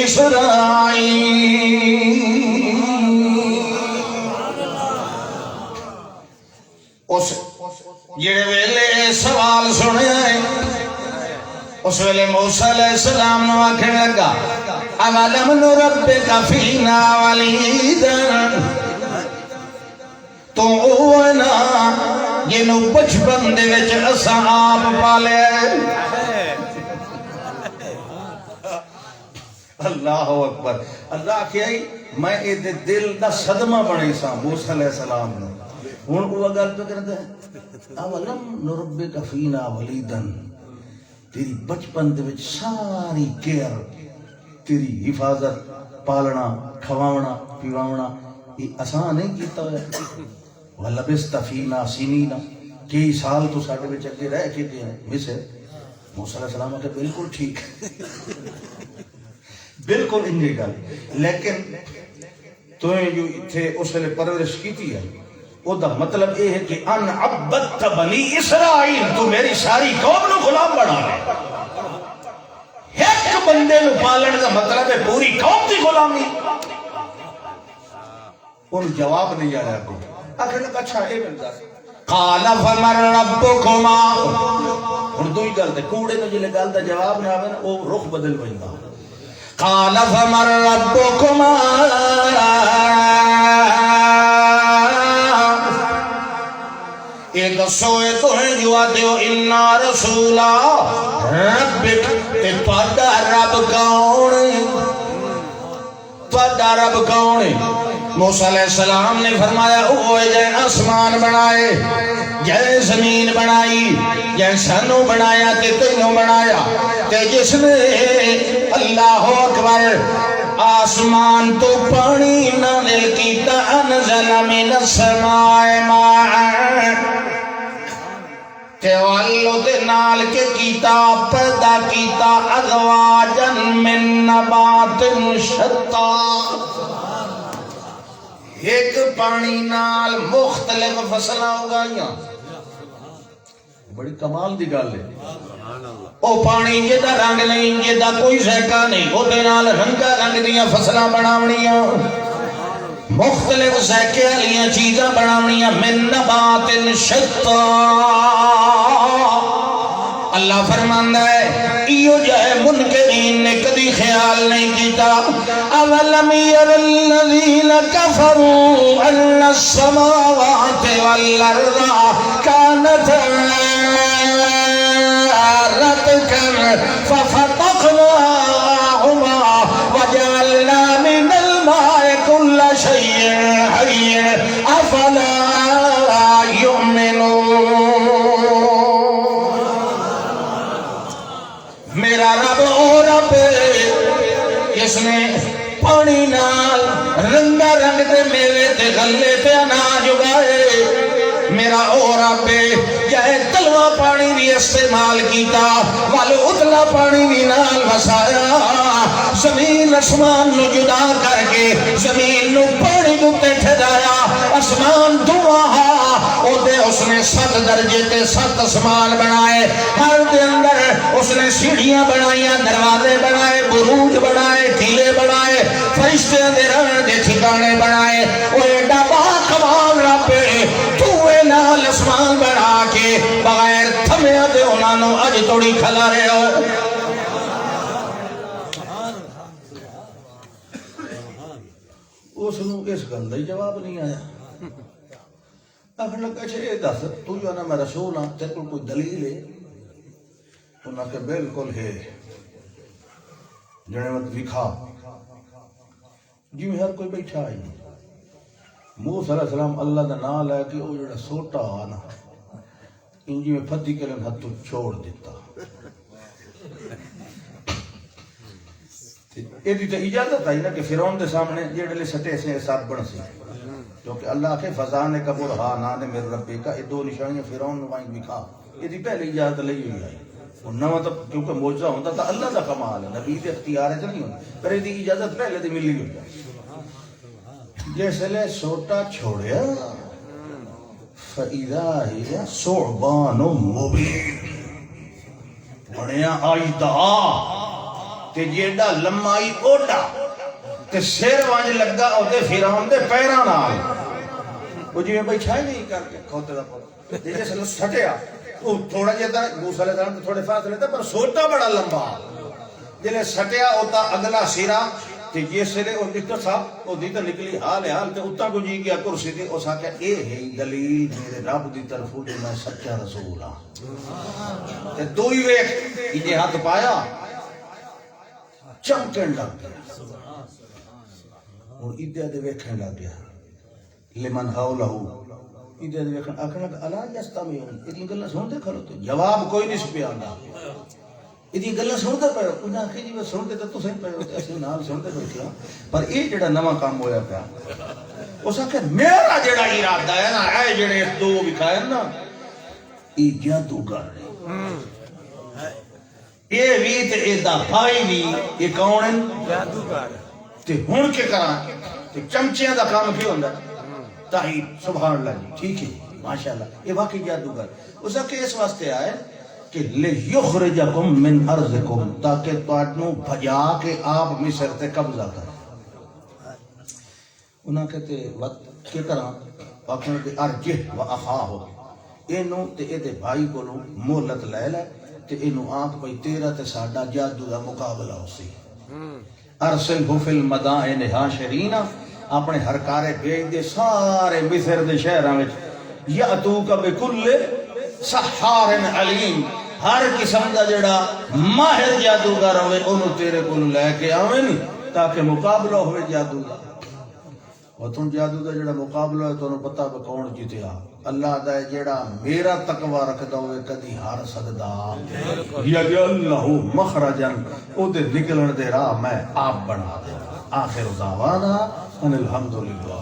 اسرائیل اس جڑے ویلے سوال سنیا ہے اس ویلے موسیٰ علیہ السلام نو آکھن لگا اولم نربک فینا ولیدا تو اونا جنو بچپن دے وچ اساں آپ پالے اللہ اکبر اللہ کیا ہی میں اے دل دا صدمہ بنے سا موسیٰ علیہ السلام نے ہن وہ گل پہ کرتا ہے اولم نربک فینا ولیدن تیری بچپن دے وچ ساری کیئر تیری حفاظت پالنا کھواونا پیواونا یہ آسان نہیں کیتا ہوا وَلَبِسْتَ فِينَا سِنِينَ کئی سال تو ساڑھے بچ اگے رہ کے گئے ہیں مصر موسیٰ علیہ السلام کہ بالکل ٹھیک بالکل انجی گل لیکن تو جو تھے اس ویلے پرورش کی تھی ہے وہ دا مطلب یہ ہے کہ ان عبدت بنی اسرائیل تو میری ساری قوم نو غلام بنا لے ایک بندے نو پالن کا مطلب ہے پوری قوم کی غلامی ان جواب نہیں آیا کو آخر لگا اچھا اے ملتا قال فمن ربکما اردو ہی گل دے کوڑے نو جلے گل دا جواب نہ آوے وہ رخ بدل بندا قال فمن ربکما اے دسو اے تہیں جو آتے ہو انا رسولا ربک تے تہاڈا رب کون ہے؟ تہاڈا رب کون ہے؟ موسیٰ علیہ السلام نے فرمایا اوہ جے آسمان بنائے، جے زمین بنائی، جے سانو بنایا تے تینوں بنایا، تے جس نے اللہ اکبر آسمان تو پانی نازل کیتا انزل من السماء ماء تے والو تے نال کے کیتا پیدا کیتا ازواجا من نبات شتا، ایک پانی نال مختلف فصلاں اگائیاں. بڑی کمال دی گل ہے. او پانی جدا رنگ نہیں، جدا کوئی ذائقہ نہیں، او دے نال رنگا رنگ دیاں فصلاں بناونیاں، مختلف ذائقے والیاں چیزاں بناونیاں. من نبات شتا، اللہ فرماندا ہے ایو جائے منکرین نے کدی خیال نہیں کیتا. اولم یر الذین کفروا ان السماوات والارض کانتا رتقا ففتقناهما وجعلنا من الماء كل شيء حي افلا يؤمنون. میرا رب او رب جس نے پانی نال رنگا رنگ تے میوے تے غلے تے اناج اگائے. میرا او رب جائے تلوا پانی بھی استعمال کیتا والو اتلا پانی بھی نال وسایا. زمین اسمان نو جدا کر کے زمین نو پانی دوتے ٹھہرایا. اسمان دعا او دے اس نے 7 درجے تے 7 اسمان بنائے. ہر دے اندر اس نے سیڑھیاں بنائیاں، دروازے بنائے، بروج بنائے، ٹھیلے بنائے، فرشتے دے رہن دے ٹھکانے بنائے. او ایڈا با کمال رب توے نال اسمان بنا کے بغیر تھمیا دے انہاں نو اج توڑی کھلا رہے ہو. اس نو اس گل دا جواب نہیں آیا. آخر لگا اچھا یہ دس تو جو نا میں رسول ہاں تیرے کو کوئی دلیل ہے؟ انہاں کہ بالکل ہے. جنے مت وکھا جی میں ہر کوئی بیٹھا آئی. موسیٰ علیہ السلام اللہ دا نام لے کے وہ جڑا سوٹا آنا انجی میں پھتی کے لئے ہتھو چھوڑ دیتا. یہ دیتا اجازت آئی نا کہ فیرون دے سامنے جڑے لے سٹے سے حساب بن سی، کیونکہ اللہ کے فضانے کا برہانان میرے ربی کا یہ 2 نشانیاں فیرون نوائیں بکھا. یہ دی پہلے اجازت لئی ہوئی آئی. نہ مطلب کیونکہ موجزہ ہوتا تھا اللہ دا کمال ہے، نبی دے اختیار ہے نہیں ہوتا، پر یہ دی اجازت پہلے دی ملی ہوئی ہے. جیسے لے سوٹا چھوڑیا فَإِذَا هِيَ ثُعْبَانٌ مُبِينٌ بڑیا آئیدہ تے جیڑا لمائی اوڈا تے سیر وانج لگا ہوتے فیرون دے پیران آئے. وہ جی میں بیٹھائی نہیں کر کے کھوتے دا پڑا جیسے لے سٹیا وہ تھوڑا جیتا موسیٰ علیہ السلام تھوڑے فاصلے تھا پر سوٹا بڑا لمبا جلے سٹیا ہوتا اگلا سیرا تے یہ سرے اور دیتا تھا اور دیتا نکلی حال تے اتنا کو جی گیا کرسی تھی اور ساکھا اے ہے دلیل میرے رب دی طرف جو میں سچا رسول ہاں. تے دو ہی ویک انہیں ہاتھ پایا چمکن لگ گیا اور ادھے دے ویکھن لگ گیا لمن حولہو ادھے دے ویکھن آکھن لگ اللہ یستمیعون اتنی گلہ سنتے کھلوتے جواب کوئی نہیں سپیا آندا. یہ گلہ سنتے پہ انہیں آخی جی میں سنتے تو سن پہ ہوتے ایسے نال سنتے بیٹھے پر یہ جڑا نواں کام ہویا پیا اس آخر میرا جڑا ارادہ ہے نا اے جڑے 2 بکھائے نا یہ جادوگر ہے. یہ بھی تے اے دا بھائی بھی یہ کون ہے؟ جادوگر. تے ہن کے کراں تے چمچیاں دا کام کی ہوندا تاہی سبحان اللہ جی ٹھیک ہے ماشاءاللہ یہ واقعی جادوگر. اس آخر اس واسطے آئے کہ لِيُخْرِجَكُم مِّنْ أَرْضِكُمْ تاکہ تُوڑنو بھجا کے آپ مصر تے قبضہ کریں. انہاں کہتے وقت کی طرح آخر کہ ارجہ و اخاہو اینو تے اے دے بھائی کو مہلت لے لے تے اینو آنکھ پئی تیرا تے ساڈا جادو دا مقابلہ ہو سی. ارسلہ فی المدائن حاشرین اپنے ہر کارے بھیج دے سارے مصر دے شہراں وچ یاتوک بکل سحار علیم، ہر قسم دا جڑا ماہر جادوگر ہوئے انہوں تیرے کو لے کے آویں تاکہ مقابلہ ہوئے جادو دا۔ اور تم جادو دا جڑا مقابلہ ہے تو انہوں پتہ بے کون جیتے آ، اللہ دا ہے جڑا میرا تقوی رکھدا ہوئے کدی ہار سکدا، یجعلہ مخرجا، او دے نکلن دے راہ میں آپ بنا دے۔ آخر دعوانا ان الحمدللہ۔